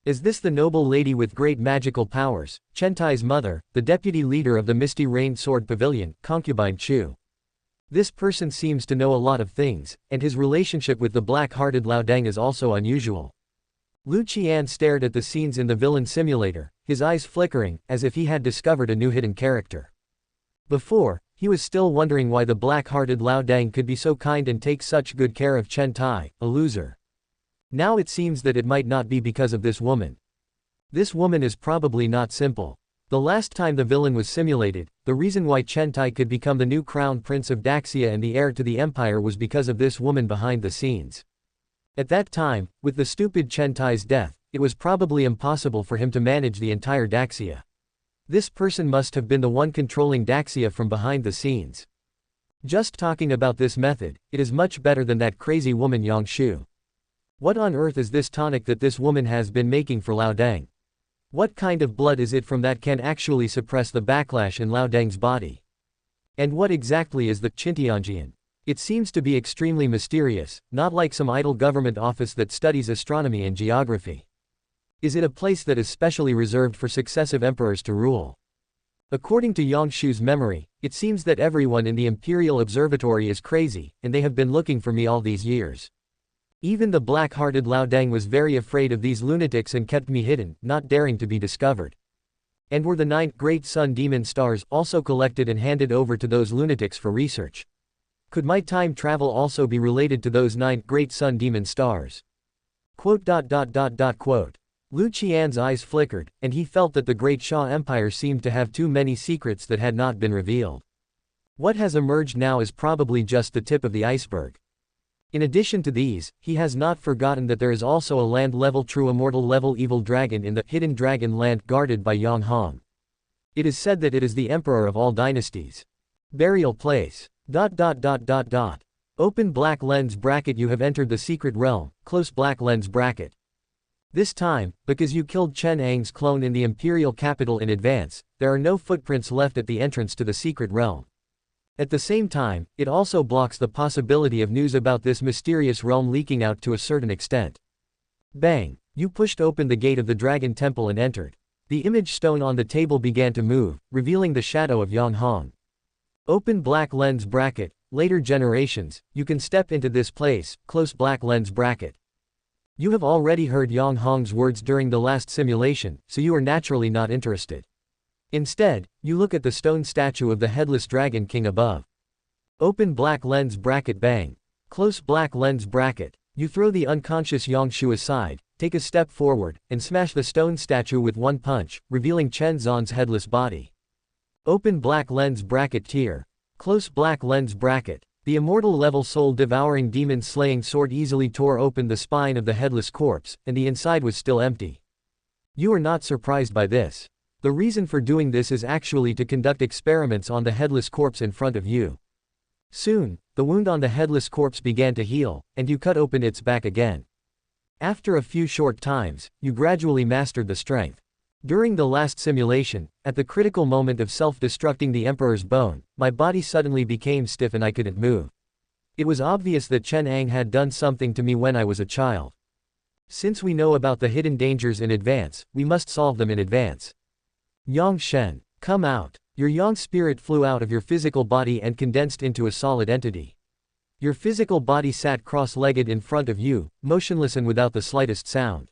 Is this the noble lady with great magical powers, Chen Tai's mother, the deputy leader of the Misty Rain Sword Pavilion, concubine Shou? This person seems to know a lot of things, and his relationship with the black-hearted Lao Deng is also unusual. Liu Qian stared at the scenes in the villain simulator, his eyes flickering, as if he had discovered a new hidden character. Before, he was still wondering why the black-hearted Lao Deng could be so kind and take such good care of Chen Tai, a loser. Now it seems that it might not be because of this woman. This woman is probably not simple. The last time the villain was simulated, the reason why Chen Tai could become the new crown prince of Daxia and the heir to the empire was because of this woman behind the scenes. At that time, with the stupid Chen Tai's death, it was probably impossible for him to manage the entire Daxia. This person must have been the one controlling Daxia from behind the scenes. Just talking about this method, it is much better than that crazy woman Yang Shu. What on earth is this tonic that this woman has been making for Lao Deng? What kind of blood is it from that can actually suppress the backlash in Lao Deng's body? And what exactly is the Qintianjian? It seems to be extremely mysterious, not like some idle government office that studies astronomy and geography. Is it a place that is specially reserved for successive emperors to rule? According to Yang Shu's memory, it seems that everyone in the Imperial Observatory is crazy, and they have been looking for me all these years. Even the black-hearted Lao Deng was very afraid of these lunatics and kept me hidden, not daring to be discovered. And were the 9 great sun demon stars also collected and handed over to those lunatics for research? Could my time travel also be related to those 9 great sun demon stars? Liu Qian's eyes flickered, and he felt that the Great Xia Empire seemed to have too many secrets that had not been revealed. What has emerged now is probably just the tip of the iceberg. In addition to these, he has not forgotten that there is also a land-level true immortal-level evil dragon in the hidden dragon land guarded by Yang Hong. It is said that it is the emperor of all dynasties. Burial place. ... Open black lens bracket. You have entered the secret realm, close black lens bracket. This time, because you killed Chen Ang's clone in the imperial capital in advance, there are no footprints left at the entrance to the secret realm. At the same time, it also blocks the possibility of news about this mysterious realm leaking out to a certain extent. Bang! You pushed open the gate of the dragon temple and entered. The image stone on the table began to move, revealing the shadow of Yang Hong. Open black lens bracket. Later generations, you can step into this place, close black lens bracket. You have already heard Yang Hong's words during the last simulation, so you are naturally not interested. Instead, you look at the stone statue of the headless dragon king above. Open black lens bracket. Bang. Close black lens bracket. You throw the unconscious Yang Shu aside, take a step forward, and smash the stone statue with one punch, revealing Chen Zan's headless body. Open black lens bracket tier. Close black lens bracket. The immortal level soul-devouring demon-slaying sword easily tore open the spine of the headless corpse, and the inside was still empty. You are not surprised by this. The reason for doing this is actually to conduct experiments on the headless corpse in front of you. Soon, the wound on the headless corpse began to heal, and you cut open its back again. After a few short times, you gradually mastered the strength. During the last simulation, at the critical moment of self-destructing the Emperor's bone, my body suddenly became stiff and I couldn't move. It was obvious that Chen Ang had done something to me when I was a child. Since we know about the hidden dangers in advance, we must solve them in advance. Yang Shen, come out. Your yang spirit flew out of your physical body and condensed into a solid entity. Your physical body sat cross-legged in front of you, motionless and without the slightest sound.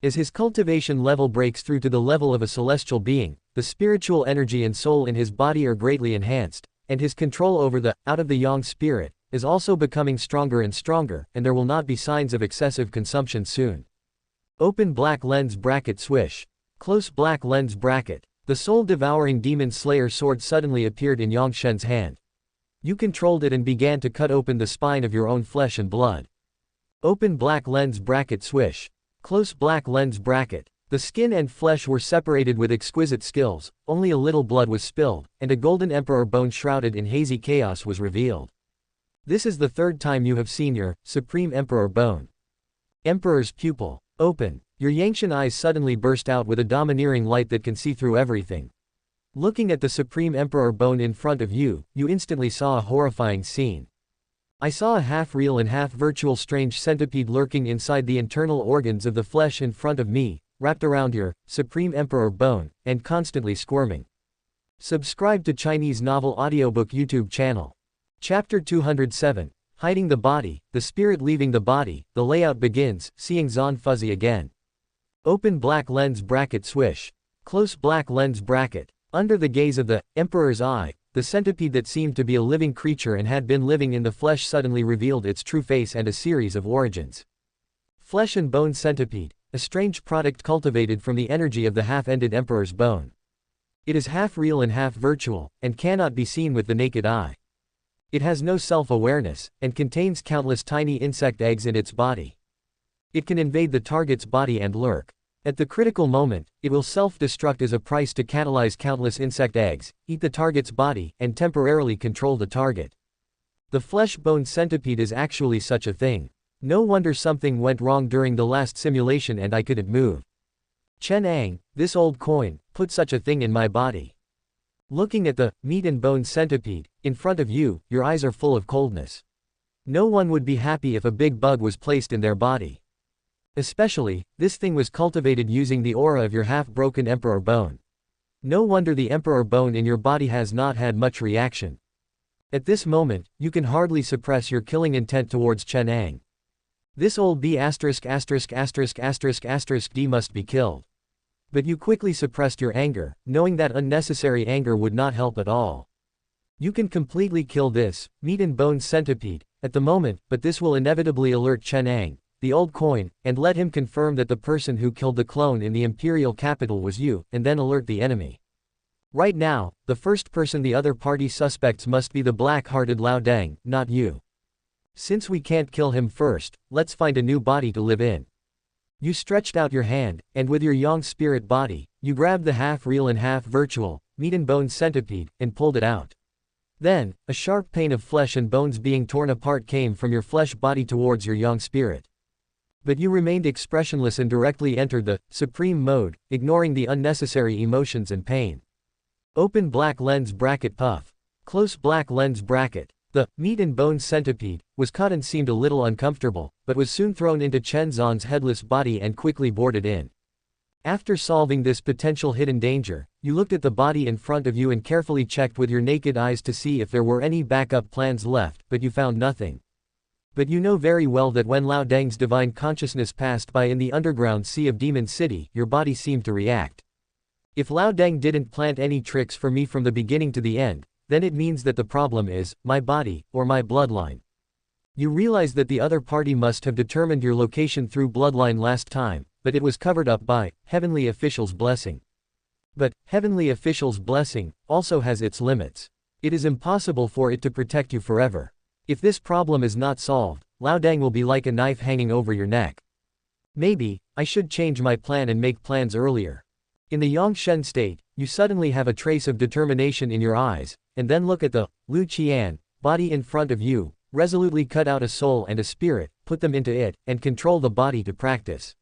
As his cultivation level breaks through to the level of a celestial being, the spiritual energy and soul in his body are greatly enhanced, and his control over the out of the yang spirit is also becoming stronger and stronger, and there will not be signs of excessive consumption soon. Open black lens bracket swish. Close black lens bracket. The soul-devouring demon slayer sword suddenly appeared in Yang Shen's hand. You controlled it and began to cut open the spine of your own flesh and blood. Open black lens bracket swish. Close black lens bracket. The skin and flesh were separated with exquisite skills, only a little blood was spilled, and a golden emperor bone shrouded in hazy chaos was revealed. This is the third time you have seen your supreme emperor bone. Emperor's pupil. Open. Your Yangshan eyes suddenly burst out with a domineering light that can see through everything. Looking at the supreme emperor bone in front of you, you instantly saw a horrifying scene. I saw a half-real and half-virtual strange centipede lurking inside the internal organs of the flesh in front of me, wrapped around your supreme emperor bone, and constantly squirming. Subscribe to Chinese Novel Audiobook YouTube channel. Chapter 207. Hiding the body, the spirit leaving the body, the layout begins, seeing Zon fuzzy again. Open black lens bracket swish. Close black lens bracket. Under the gaze of the Emperor's eye, the centipede that seemed to be a living creature and had been living in the flesh suddenly revealed its true face and a series of origins. Flesh and bone centipede, a strange product cultivated from the energy of the half-ended Emperor's bone. It is half real and half virtual, and cannot be seen with the naked eye. It has no self-awareness, and contains countless tiny insect eggs in its body. It can invade the target's body and lurk. At the critical moment, it will self-destruct as a price to catalyze countless insect eggs, eat the target's body, and temporarily control the target. The flesh-bone centipede is actually such a thing. No wonder something went wrong during the last simulation and I couldn't move. Chen Ang, this old coin, put such a thing in my body. Looking at the meat and bone centipede in front of you, your eyes are full of coldness. No one would be happy if a big bug was placed in their body. Especially, this thing was cultivated using the aura of your half-broken emperor bone. No wonder the emperor bone in your body has not had much reaction. At this moment, you can hardly suppress your killing intent towards Chen Ang. This old B************* D must be killed. But you quickly suppressed your anger, knowing that unnecessary anger would not help at all. You can completely kill this meat and bone centipede at the moment, but this will inevitably alert Chen Ang, the old coin, and let him confirm that the person who killed the clone in the imperial capital was you, and then alert the enemy. Right now, the first person the other party suspects must be the black-hearted Lao Deng, not you. Since we can't kill him first, let's find a new body to live in. You stretched out your hand, and with your yang spirit body, you grabbed the half-real and half-virtual meat and bone centipede, and pulled it out. Then, a sharp pain of flesh and bones being torn apart came from your flesh body towards your yang spirit. But you remained expressionless and directly entered the supreme mode, ignoring the unnecessary emotions and pain. Open black lens bracket puff. Close black lens bracket. The meat and bone centipede was cut and seemed a little uncomfortable, but was soon thrown into Chen Zhan's headless body and quickly boarded in. After solving this potential hidden danger, you looked at the body in front of you and carefully checked with your naked eyes to see if there were any backup plans left, but you found nothing. But you know very well that when Lao Deng's divine consciousness passed by in the underground sea of Demon City, your body seemed to react. If Lao Deng didn't plant any tricks for me from the beginning to the end, then it means that the problem is my body, or my bloodline. You realize that the other party must have determined your location through bloodline last time, but it was covered up by heavenly officials' blessing. But, heavenly official's blessing, also has its limits. It is impossible for it to protect you forever. If this problem is not solved, Lao Dang will be like a knife hanging over your neck. Maybe, I should change my plan and make plans earlier. In the Yongshen state, you suddenly have a trace of determination in your eyes, and then look at the Lu Qian body in front of you, resolutely cut out a soul and a spirit, put them into it, and control the body to practice.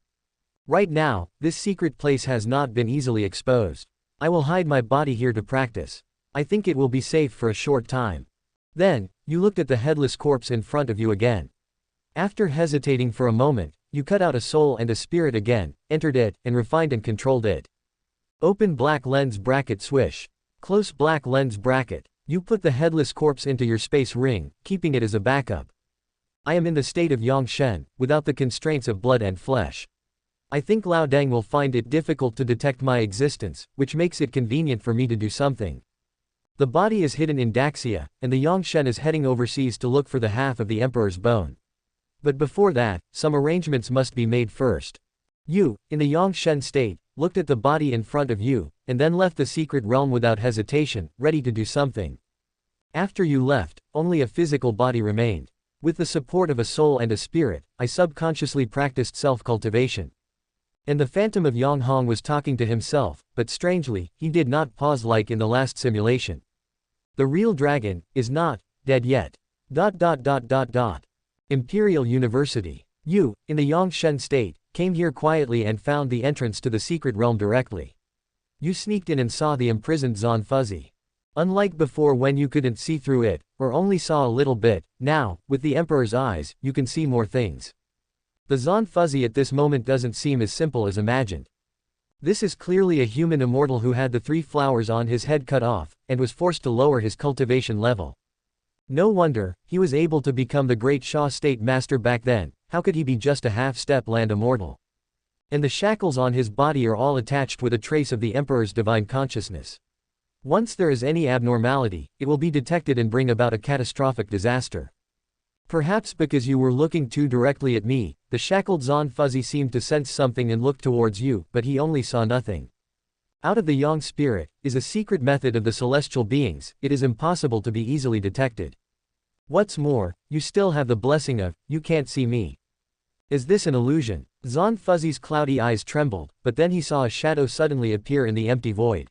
Right now, this secret place has not been easily exposed. I will hide my body here to practice. I think it will be safe for a short time. Then, you looked at the headless corpse in front of you again. After hesitating for a moment, you cut out a soul and a spirit again, entered it, and refined and controlled it. Open black lens bracket swish. Close black lens bracket. You put the headless corpse into your space ring, keeping it as a backup. I am in the state of Yongshen, without the constraints of blood and flesh. I think Lao Dang will find it difficult to detect my existence, which makes it convenient for me to do something. The body is hidden in Daxia, and the Yongshen is heading overseas to look for the half of the emperor's bone. But before that, some arrangements must be made first. You, in the Yongshen state, looked at the body in front of you, and then left the secret realm without hesitation, ready to do something. After you left, only a physical body remained. With the support of a soul and a spirit, I subconsciously practiced self-cultivation. And the phantom of Yang Hong was talking to himself, but strangely, he did not pause like in the last simulation. The real dragon is not dead yet. Imperial University. You, in the Yongshen state, came here quietly and found the entrance to the secret realm directly. You sneaked in and saw the imprisoned Zon Fuzzy. Unlike before when you couldn't see through it, or only saw a little bit, now, with the Emperor's eyes, you can see more things. The Zon Fuzzy at this moment doesn't seem as simple as imagined. This is clearly a human immortal who had the 3 flowers on his head cut off, and was forced to lower his cultivation level. No wonder, he was able to become the Great Xia State Master back then. How could he be just a half-step land immortal? And the shackles on his body are all attached with a trace of the Emperor's divine consciousness. Once there is any abnormality, it will be detected and bring about a catastrophic disaster. Perhaps because you were looking too directly at me, the shackled Zon Fuzzy seemed to sense something and looked towards you, but he only saw nothing. Out of the Yang spirit, is a secret method of the celestial beings, it is impossible to be easily detected. What's more, you still have the blessing of, you can't see me. Is this an illusion? Zon Fuzzy's cloudy eyes trembled, but then he saw a shadow suddenly appear in the empty void.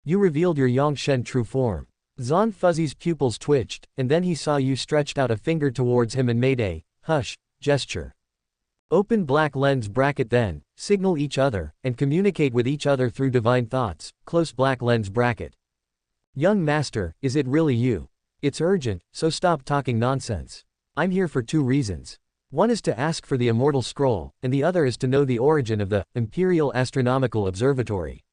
You revealed your Yongshen true form. Zon Fuzzy's pupils twitched, and then he saw you stretched out a finger towards him and made a, hush, gesture. Open black lens bracket then, signal each other, and communicate with each other through divine thoughts, close black lens bracket. Young master, is it really you? It's urgent, so stop talking nonsense. I'm here for 2 reasons. One is to ask for the immortal scroll, and the other is to know the origin of the Imperial Astronomical Observatory.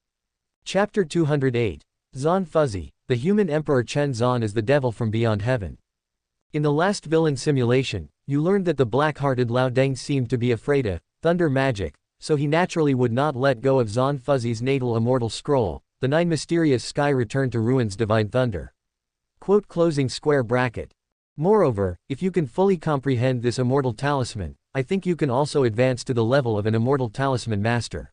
Chapter 208. Zon Fuzzy, the human emperor Chen Zon is the devil from beyond heaven. In the last villain simulation, you learned that the black-hearted Lao Deng seemed to be afraid of thunder magic, so he naturally would not let go of Zon Fuzzy's natal immortal scroll. The 9 mysterious sky returned to ruins divine thunder. Quote closing square bracket. Moreover, if you can fully comprehend this immortal talisman, I think you can also advance to the level of an immortal talisman master.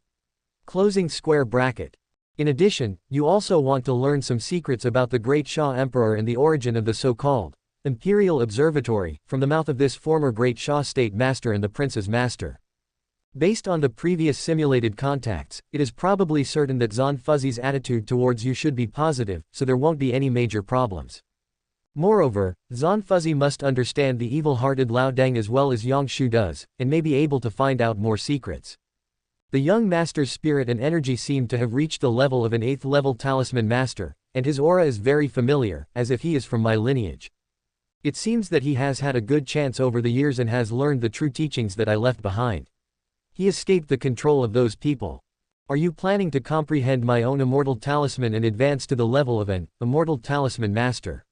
Closing square bracket. In addition, you also want to learn some secrets about the Great Xia Emperor and the origin of the so-called Imperial Observatory, from the mouth of this former Great Xia State Master and the Prince's Master. Based on the previous simulated contacts, it is probably certain that Zon Fuzzy's attitude towards you should be positive, so there won't be any major problems. Moreover, Zon Fuzzy must understand the evil-hearted Lao Deng as well as Yang Shu does, and may be able to find out more secrets. The young master's spirit and energy seem to have reached the level of an 8th-level talisman master, and his aura is very familiar, as if he is from my lineage. It seems that he has had a good chance over the years and has learned the true teachings that I left behind. He escaped the control of those people. Are you planning to comprehend my own immortal talisman and advance to the level of an immortal talisman master?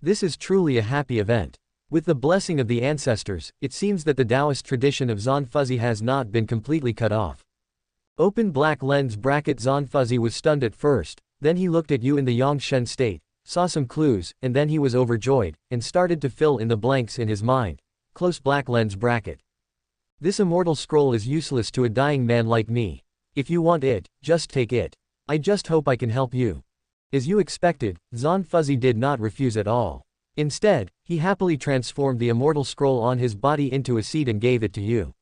This is truly a happy event. With the blessing of the ancestors, it seems that the Taoist tradition of Zon Fuzzy has not been completely cut off. Open black lens bracket. Zon Fuzzy was stunned at first, then he looked at you in the Yongshen state, saw some clues, and then he was overjoyed, and started to fill in the blanks in his mind. Close black lens bracket. This immortal scroll is useless to a dying man like me. If you want it, just take it. I just hope I can help you. As you expected, Zon Fuzzy did not refuse at all. Instead, he happily transformed the immortal scroll on his body into a seed and gave it to you.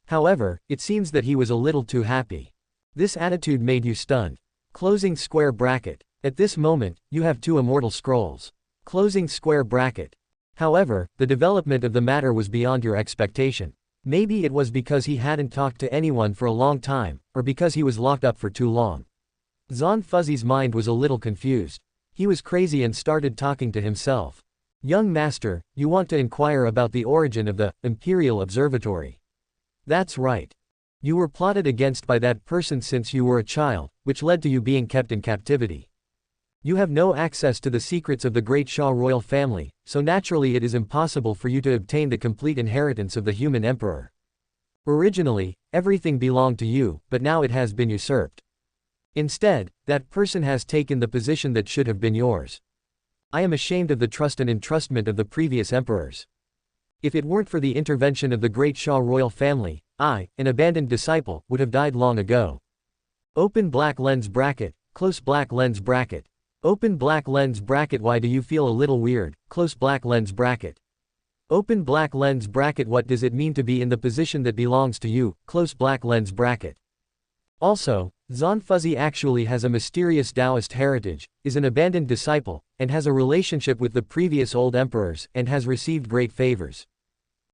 However, it seems that he was a little too happy. This attitude made you stunned. Closing square bracket. At this moment, you have 2 immortal scrolls. Closing square bracket. However, the development of the matter was beyond your expectation. Maybe it was because he hadn't talked to anyone for a long time, or because he was locked up for too long. Zon Fuzzy's mind was a little confused. He was crazy and started talking to himself. Young master, you want to inquire about the origin of the Imperial Observatory. That's right. You were plotted against by that person since you were a child, which led to you being kept in captivity. You have no access to the secrets of the Great Xia royal family, so naturally it is impossible for you to obtain the complete inheritance of the human emperor. Originally, everything belonged to you, but now it has been usurped. Instead, that person has taken the position that should have been yours. I am ashamed of the trust and entrustment of the previous emperors. If it weren't for the intervention of the Great Xia royal family, I, an abandoned disciple, would have died long ago. Open black lens bracket, close black lens bracket. Open black lens bracket. Why do you feel a little weird? Close black lens bracket. Open black lens bracket. What does it mean to be in the position that belongs to you? Close black lens bracket. Also, Zon Fuzzy actually has a mysterious Taoist heritage, is an abandoned disciple, and has a relationship with the previous old emperors, and has received great favors.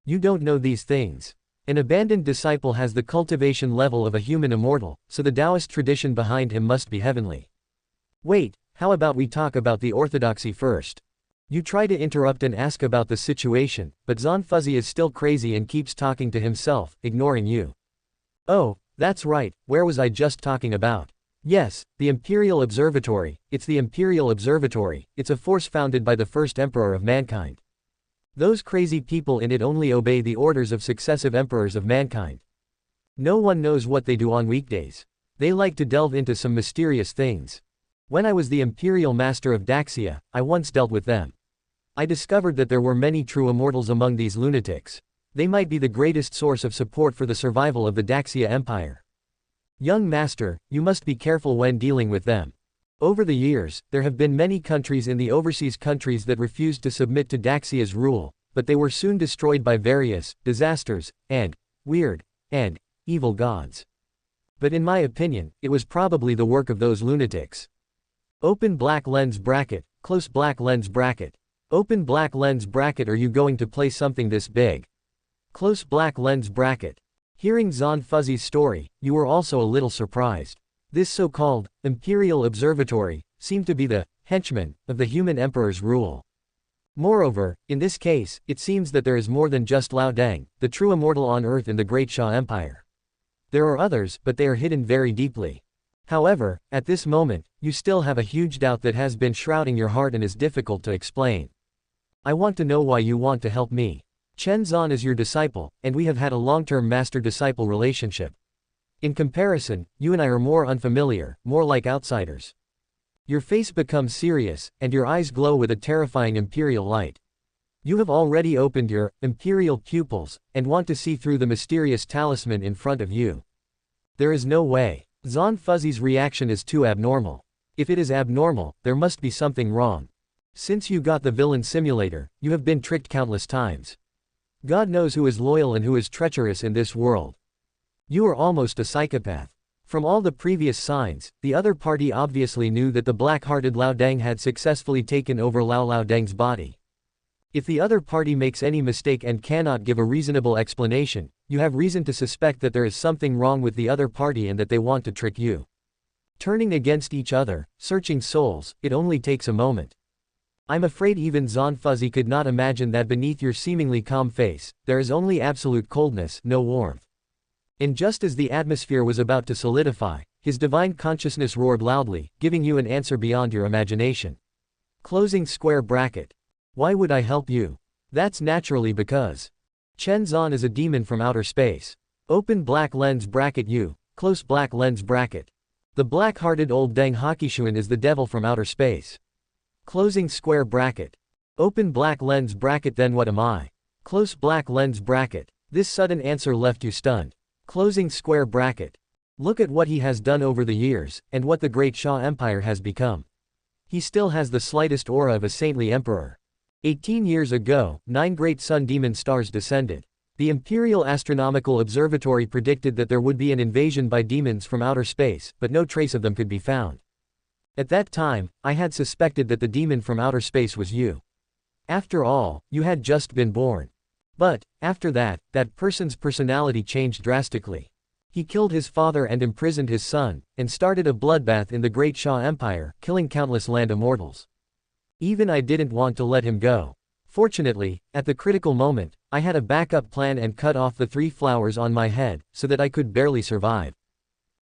You don't know these things. An abandoned disciple has the cultivation level of a human immortal, so the Taoist tradition behind him must be heavenly. Wait, how about we talk about the orthodoxy first? You try to interrupt and ask about the situation, but Zon Fuzzy is still crazy and keeps talking to himself, ignoring you. Oh, that's right, where was I just talking about? Yes, the Imperial Observatory. It's the Imperial Observatory. It's a force founded by the first emperor of mankind. Those crazy people in it only obey the orders of successive emperors of mankind. No one knows what they do on weekdays. They like to delve into some mysterious things. When I was the Imperial Master of Daxia, I once dealt with them. I discovered that there were many true immortals among these lunatics. They might be the greatest source of support for the survival of the Xia Empire. Young master, you must be careful when dealing with them. Over the years, there have been many countries in the overseas countries that refused to submit to Daxia's rule, but they were soon destroyed by various disasters, and weird, and evil gods. But in my opinion, it was probably the work of those lunatics. Open black lens bracket, close black lens bracket. Open black lens bracket. Are you going to play something this big? Close black lens bracket. Hearing Zon Fuzzy's story, you were also a little surprised. This so-called Imperial Observatory seemed to be the henchman of the human emperor's rule. Moreover, in this case, it seems that there is more than just Lao Deng, the true immortal on earth in the Great Xia Empire. There are others, but they are hidden very deeply. However, at this moment, you still have a huge doubt that has been shrouding your heart and is difficult to explain. I want to know why you want to help me. Chen Zan is your disciple, and we have had a long-term master-disciple relationship. In comparison, you and I are more unfamiliar, more like outsiders. Your face becomes serious, and your eyes glow with a terrifying imperial light. You have already opened your imperial pupils, and want to see through the mysterious talisman in front of you. There is no way. Zon Fuzzy's reaction is too abnormal. If it is abnormal, there must be something wrong. Since you got the villain simulator, you have been tricked countless times. God knows who is loyal and who is treacherous in this world. You are almost a psychopath. From all the previous signs, the other party obviously knew that the black-hearted Lao Deng had successfully taken over Lao Deng's body. If the other party makes any mistake and cannot give a reasonable explanation, you have reason to suspect that there is something wrong with the other party and that they want to trick you. Turning against each other, searching souls, it only takes a moment. I'm afraid even Zon Fuzzy could not imagine that beneath your seemingly calm face, there is only absolute coldness, no warmth. And just as the atmosphere was about to solidify, his divine consciousness roared loudly, giving you an answer beyond your imagination. Closing square bracket. Why would I help you? That's naturally because Chen Zan is a demon from outer space. Open black lens bracket you, close black lens bracket. The black-hearted old Deng Hakishuan is the devil from outer space. Closing square bracket. Open black lens bracket. Then what am I? Close black lens bracket. This sudden answer left you stunned. Closing square bracket. Look at what he has done over the years, and what the Great Xia Empire has become. He still has the slightest aura of a saintly emperor. 18 years ago, 9 great sun demon stars descended. The Imperial Astronomical Observatory predicted that there would be an invasion by demons from outer space, but no trace of them could be found. At that time, I had suspected that the demon from outer space was you. After all, you had just been born. But, after that, that person's personality changed drastically. He killed his father and imprisoned his son, and started a bloodbath in the Great Xia Empire, killing countless land immortals. Even I didn't want to let him go. Fortunately, at the critical moment, I had a backup plan and cut off the 3 flowers on my head, so that I could barely survive.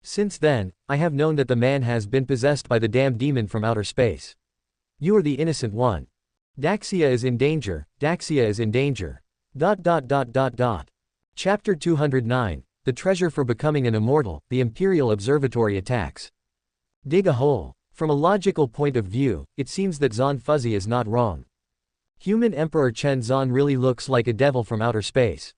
Since then, I have known that the man has been possessed by the damned demon from outer space. You are the innocent one. Daxia is in danger, Daxia is in danger. ... Chapter 209, The Treasure for Becoming an Immortal, the Imperial Observatory Attacks. Dig a hole. From a logical point of view, it seems that Zon Fuzzy is not wrong. Human Emperor Chen Zan really looks like a devil from outer space.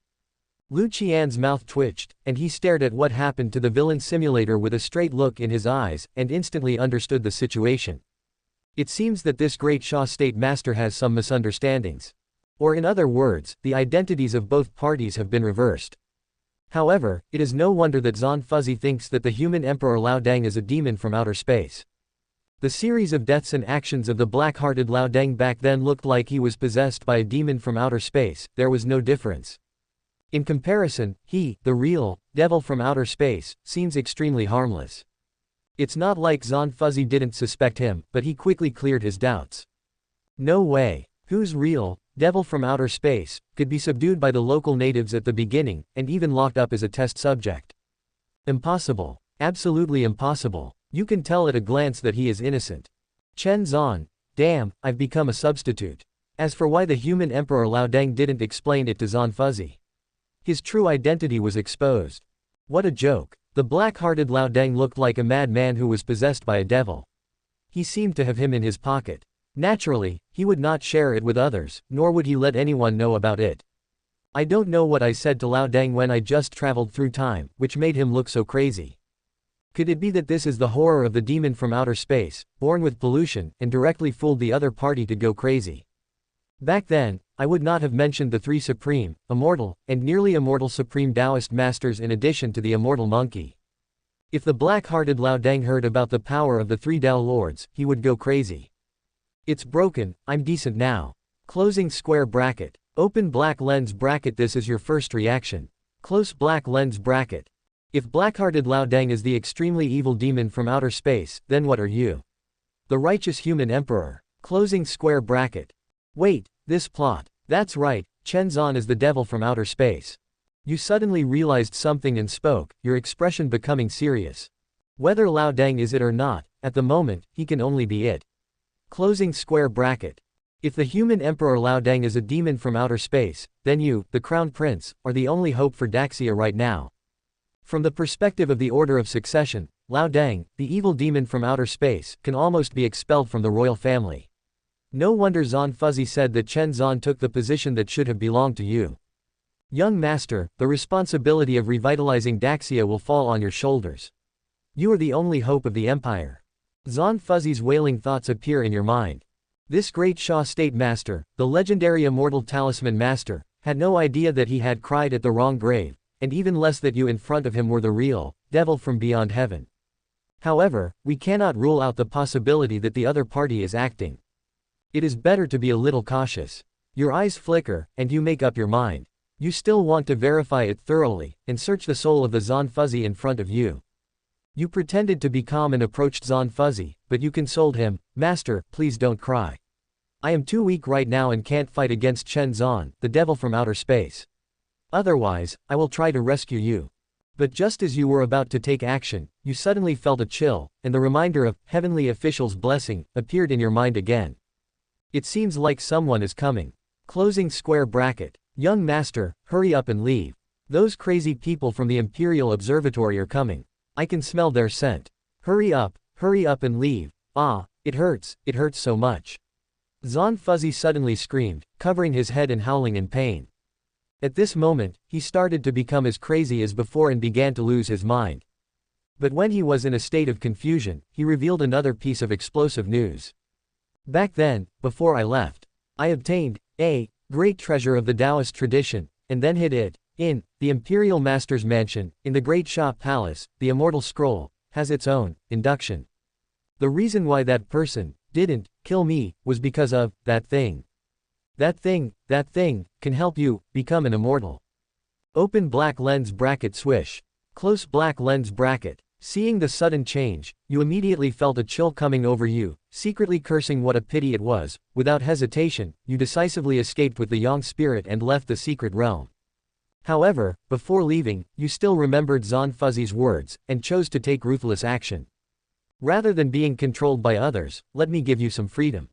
Lu Qian's mouth twitched, and he stared at what happened to the villain simulator with a straight look in his eyes, and instantly understood the situation. It seems that this Great Xia State Master has some misunderstandings. Or in other words, the identities of both parties have been reversed. However, it is no wonder that Zon Fuzzy thinks that the human Emperor Lao Deng is a demon from outer space. The series of deaths and actions of the black-hearted Lao Deng back then looked like he was possessed by a demon from outer space. There was no difference. In comparison, he, the real devil from outer space, seems extremely harmless. It's not like Zon Fuzzy didn't suspect him, but he quickly cleared his doubts. No way. Who's real devil from outer space could be subdued by the local natives at the beginning, and even locked up as a test subject? Impossible. Absolutely impossible. You can tell at a glance that he is innocent. Chen Zan, damn, I've become a substitute. As for why the human Emperor Lao Deng didn't explain it to Zon Fuzzy. His true identity was exposed. What a joke. The black-hearted Lao Deng looked like a madman who was possessed by a devil. He seemed to have him in his pocket. Naturally, he would not share it with others, nor would he let anyone know about it. I don't know what I said to Lao Deng when I just traveled through time, which made him look so crazy. Could it be that this is the horror of the demon from outer space, born with pollution, and directly fooled the other party to go crazy? Back then, I would not have mentioned the 3 supreme, immortal, and nearly immortal supreme Taoist masters in addition to the immortal monkey. If the black-hearted Lao Deng heard about the power of the 3 Tao lords, he would go crazy. It's broken, I'm decent now. Closing square bracket. Open black lens bracket. This is your first reaction. Close black lens bracket. If black-hearted Lao Deng is the extremely evil demon from outer space, then what are you? The righteous human emperor. Closing square bracket. Wait, this plot. That's right, Chen Zan is the devil from outer space. You suddenly realized something and spoke, your expression becoming serious. Whether Lao Deng is it or not, at the moment, he can only be it. Closing square bracket. If the human Emperor Lao Deng is a demon from outer space, then you, the Crown Prince, are the only hope for Daxia right now. From the perspective of the order of succession, Lao Deng, the evil demon from outer space, can almost be expelled from the royal family. No wonder Zon Fuzzy said that Chen Zan took the position that should have belonged to you. Young master, the responsibility of revitalizing Daxia will fall on your shoulders. You are the only hope of the empire. Zon Fuzzy's wailing thoughts appear in your mind. This Great Xia State Master, the legendary immortal talisman master, had no idea that he had cried at the wrong grave, and even less that you in front of him were the real devil from beyond heaven. However, we cannot rule out the possibility that the other party is acting. It is better to be a little cautious. Your eyes flicker, and you make up your mind. You still want to verify it thoroughly, and search the soul of the Zon Fuzzy in front of you. You pretended to be calm and approached Zon Fuzzy, but you consoled him, Master, please don't cry. I am too weak right now and can't fight against Chen Zan, the devil from outer space. Otherwise, I will try to rescue you. But just as you were about to take action, you suddenly felt a chill, and the reminder of heavenly official's blessing appeared in your mind again. It seems like someone is coming. Closing square bracket. Young master, hurry up and leave. Those crazy people from the Imperial Observatory are coming. I can smell their scent. Hurry up and leave. Ah, it hurts so much. Zon Fuzzy suddenly screamed, covering his head and howling in pain. At this moment, he started to become as crazy as before and began to lose his mind. But when he was in a state of confusion, he revealed another piece of explosive news. Back then, before I left, I obtained a great treasure of the Taoist tradition, and then hid it in the Imperial Master's mansion, in the Great Xia Palace. The Immortal Scroll has its own induction. The reason why that person didn't kill me was because of that thing. That thing can help you become an immortal. Open black lens bracket swish. Close black lens bracket. Seeing the sudden change, you immediately felt a chill coming over you, secretly cursing what a pity it was. Without hesitation, you decisively escaped with the Yang spirit and left the secret realm. However, before leaving, you still remembered Zon Fuzzy's words, and chose to take ruthless action. Rather than being controlled by others, let me give you some freedom.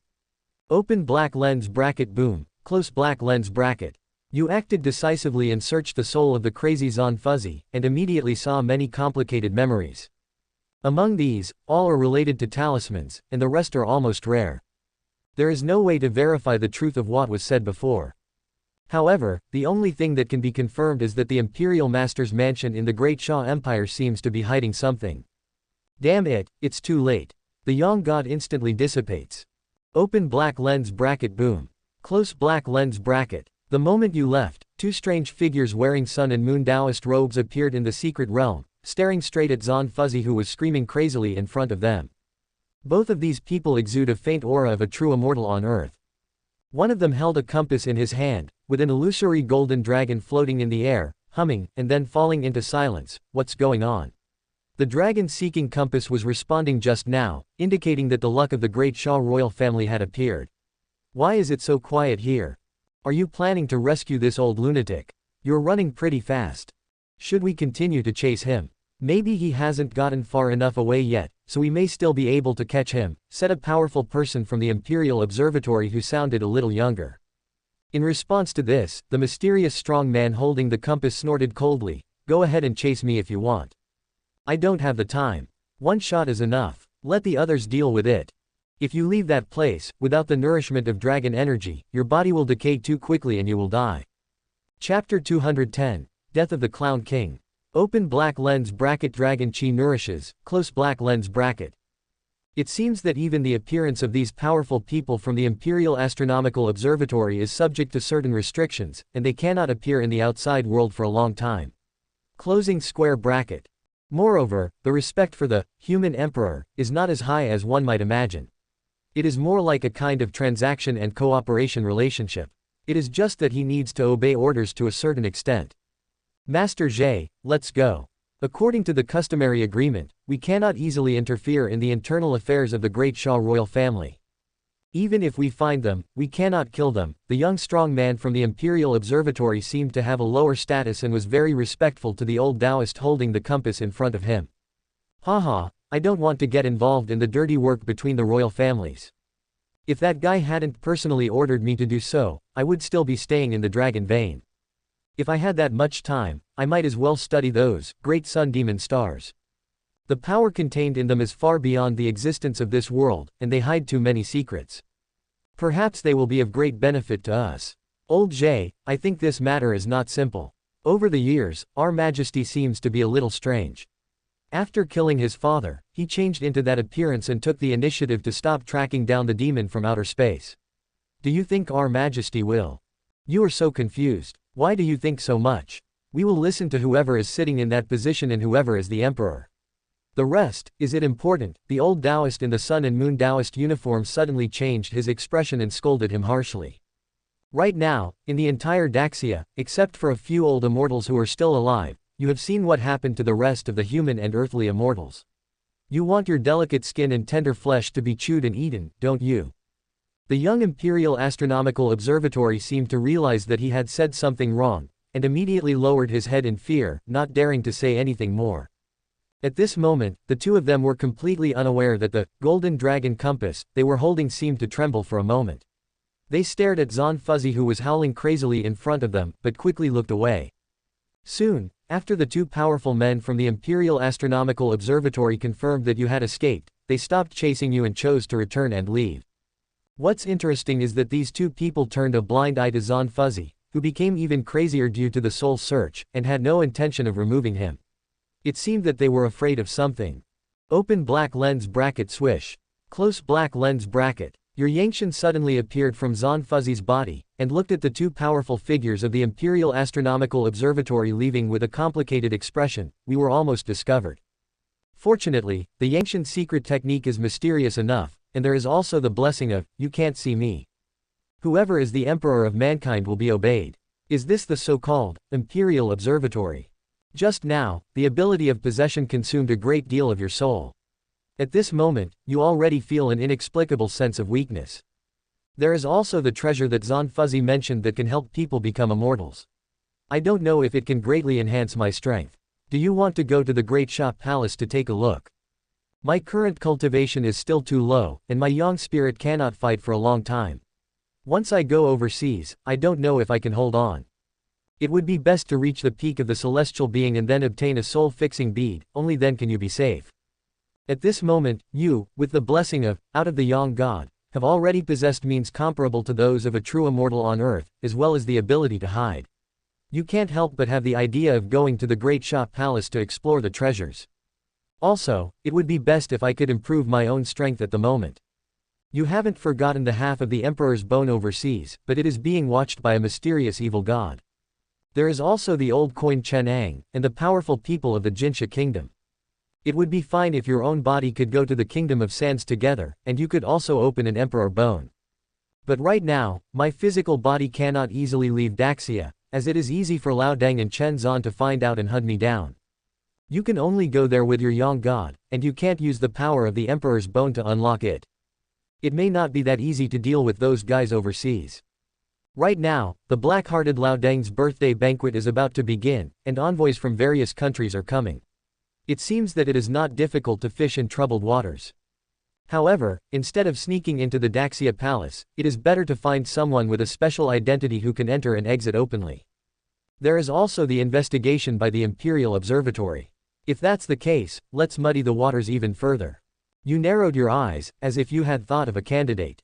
Open black lens bracket boom, close black lens bracket. You acted decisively and searched the soul of the crazy Zon Fuzzy, and immediately saw many complicated memories. Among these, all are related to talismans, and the rest are almost rare. There is no way to verify the truth of what was said before. However, the only thing that can be confirmed is that the Imperial Master's mansion in the Great Xia Empire seems to be hiding something. Damn it, it's too late. The Yang God instantly dissipates. Open black lens bracket boom. Close black lens bracket. The moment you left, two strange figures wearing sun and moon Taoist robes appeared in the secret realm, staring straight at Zon Fuzzy, who was screaming crazily in front of them. Both of these people exude a faint aura of a true immortal on earth. One of them held a compass in his hand, with an illusory golden dragon floating in the air, humming, and then falling into silence. What's going on? The dragon-seeking compass was responding just now, indicating that the luck of the Great Xia royal family had appeared. Why is it so quiet here? Are you planning to rescue this old lunatic? You're running pretty fast. Should we continue to chase him? Maybe he hasn't gotten far enough away yet, so we may still be able to catch him, said a powerful person from the Imperial Observatory who sounded a little younger. In response to this, the mysterious strong man holding the compass snorted coldly, "Go ahead and chase me if you want. I don't have the time. One shot is enough. Let the others deal with it. If you leave that place, without the nourishment of dragon energy, your body will decay too quickly and you will die." Chapter 210. Death of the Clown King. Open black lens bracket dragon chi nourishes, close black lens bracket. It seems that even the appearance of these powerful people from the Imperial Astronomical Observatory is subject to certain restrictions, and they cannot appear in the outside world for a long time. Closing square bracket. Moreover, the respect for the human emperor is not as high as one might imagine. It is more like a kind of transaction and cooperation relationship. It is just that he needs to obey orders to a certain extent. Master Zhe, let's go. According to the customary agreement, we cannot easily interfere in the internal affairs of the Great Xia royal family. Even if we find them, we cannot kill them. The young strong man from the Imperial Observatory seemed to have a lower status and was very respectful to the old Taoist holding the compass in front of him. Haha, I don't want to get involved in the dirty work between the royal families. If that guy hadn't personally ordered me to do so, I would still be staying in the dragon vein. If I had that much time, I might as well study those great sun demon stars. The power contained in them is far beyond the existence of this world, and they hide too many secrets. Perhaps they will be of great benefit to us. Old Zhe, I think this matter is not simple. Over the years, our Majesty seems to be a little strange. After killing his father, he changed into that appearance and took the initiative to stop tracking down the demon from outer space. Do you think our Majesty will? You are so confused. Why do you think so much? We will listen to whoever is sitting in that position and whoever is the emperor. The rest, is it important? The old Taoist in the sun and moon Taoist uniform suddenly changed his expression and scolded him harshly. Right now, in the entire Daxia, except for a few old immortals who are still alive, you have seen what happened to the rest of the human and earthly immortals. You want your delicate skin and tender flesh to be chewed and eaten, don't you? The young Imperial Astronomical Observatory seemed to realize that he had said something wrong, and immediately lowered his head in fear, not daring to say anything more. At this moment, the two of them were completely unaware that the golden dragon compass they were holding seemed to tremble for a moment. They stared at Zon Fuzzy, who was howling crazily in front of them, but quickly looked away. Soon, after the two powerful men from the Imperial Astronomical Observatory confirmed that you had escaped, they stopped chasing you and chose to return and leave. What's interesting is that these two people turned a blind eye to Zon Fuzzy, who became even crazier due to the soul search, and had no intention of removing him. It seemed that they were afraid of something. Open black lens bracket swish. Close black lens bracket. Your Yangshan suddenly appeared from Zon Fuzzy's body, and looked at the two powerful figures of the Imperial Astronomical Observatory, leaving with a complicated expression. We were almost discovered. Fortunately, the Yangshan secret technique is mysterious enough, and there is also the blessing of, you can't see me. Whoever is the emperor of mankind will be obeyed. Is this the so-called Imperial Observatory? Just now, the ability of possession consumed a great deal of your soul. At this moment, you already feel an inexplicable sense of weakness. There is also the treasure that Zon Fuzzy mentioned that can help people become immortals. I don't know if it can greatly enhance my strength. Do you want to go to the Great Xia Palace to take a look? My current cultivation is still too low, and my young spirit cannot fight for a long time. Once I go overseas, I don't know if I can hold on. It would be best to reach the peak of the celestial being and then obtain a soul-fixing bead, only then can you be safe. At this moment, you, with the blessing of, out of the Yang God, have already possessed means comparable to those of a true immortal on earth, as well as the ability to hide. You can't help but have the idea of going to the Great Xia Palace to explore the treasures. Also, it would be best if I could improve my own strength at the moment. You haven't forgotten the half of the Emperor's bone overseas, but it is being watched by a mysterious evil god. There is also the old coin Cheng'an, and the powerful people of the Jinsha kingdom. It would be fine if your own body could go to the Kingdom of Sands together, and you could also open an Emperor bone. But right now, my physical body cannot easily leave Daxia, as it is easy for Lao Deng and Chen Zan to find out and hunt me down. You can only go there with your Yang God, and you can't use the power of the Emperor's bone to unlock it. It may not be that easy to deal with those guys overseas. Right now, the black-hearted Lao Deng's birthday banquet is about to begin, and envoys from various countries are coming. It seems that it is not difficult to fish in troubled waters. However, instead of sneaking into the Daxia Palace, it is better to find someone with a special identity who can enter and exit openly. There is also the investigation by the Imperial Observatory. If that's the case, let's muddy the waters even further. You narrowed your eyes, as if you had thought of a candidate.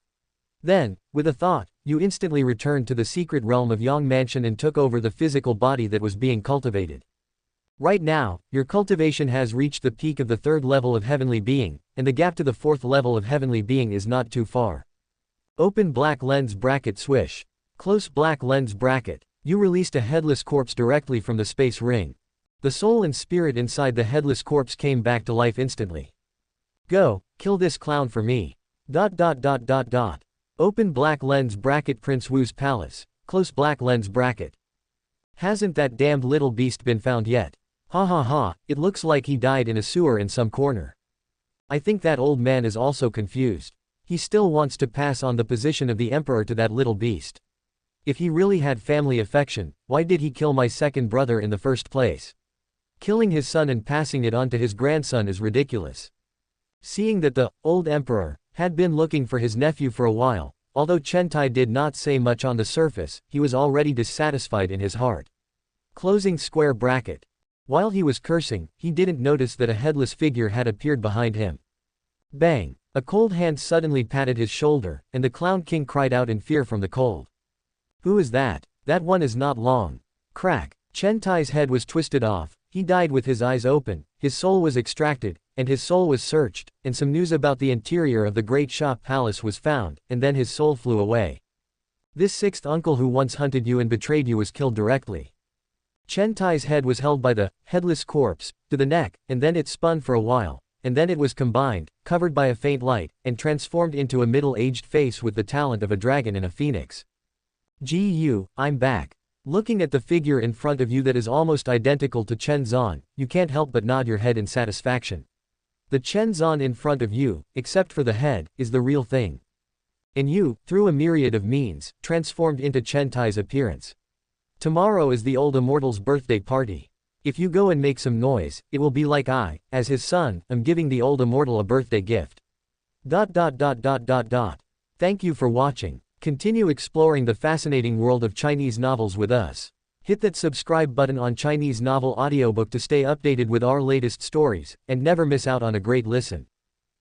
Then, with a thought, you instantly returned to the secret realm of Yang Mansion and took over the physical body that was being cultivated. Right now, your cultivation has reached the peak of the 3rd level of Heavenly Being, and the gap to the 4th level of Heavenly Being is not too far. Open black lens bracket swish. Close black lens bracket. You released a headless corpse directly from the space ring. The soul and spirit inside the headless corpse came back to life instantly. Go, kill this clown for me. Open black lens bracket Prince Wu's palace. Close black lens bracket. Hasn't that damned little beast been found yet? Ha ha ha, it looks like he died in a sewer in some corner. I think that old man is also confused. He still wants to pass on the position of the emperor to that little beast. If he really had family affection, why did he kill my second brother in the first place? Killing his son and passing it on to his grandson is ridiculous. Seeing that the old emperor had been looking for his nephew for a while, although Chen Tai did not say much on the surface, he was already dissatisfied in his heart. Closing square bracket. While he was cursing, he didn't notice that a headless figure had appeared behind him. Bang! A cold hand suddenly patted his shoulder, and the Clown King cried out in fear from the cold. Who is that? That one is not long. Crack! Chen Tai's head was twisted off, he died with his eyes open, his soul was extracted, and his soul was searched, and some news about the interior of the Great Xia Palace was found, and then his soul flew away. This 6th uncle who once hunted you and betrayed you was killed directly. Chen Tai's head was held by the headless corpse to the neck, and then it spun for a while, and then it was combined, covered by a faint light, and transformed into a middle-aged face with the talent of a dragon and a phoenix. Gu, I'm back. Looking at the figure in front of you that is almost identical to Chen Zan, you can't help but nod your head in satisfaction. The Chen Zan in front of you, except for the head, is the real thing. And you, through a myriad of means, transformed into Chen Tai's appearance. Tomorrow is the old immortal's birthday party. If you go and make some noise, it will be like I, as his son, am giving the old immortal a birthday gift. Thank you for watching. Continue exploring the fascinating world of Chinese novels with us. Hit that subscribe button on Chinese Novel Audiobook to stay updated with our latest stories, and never miss out on a great listen.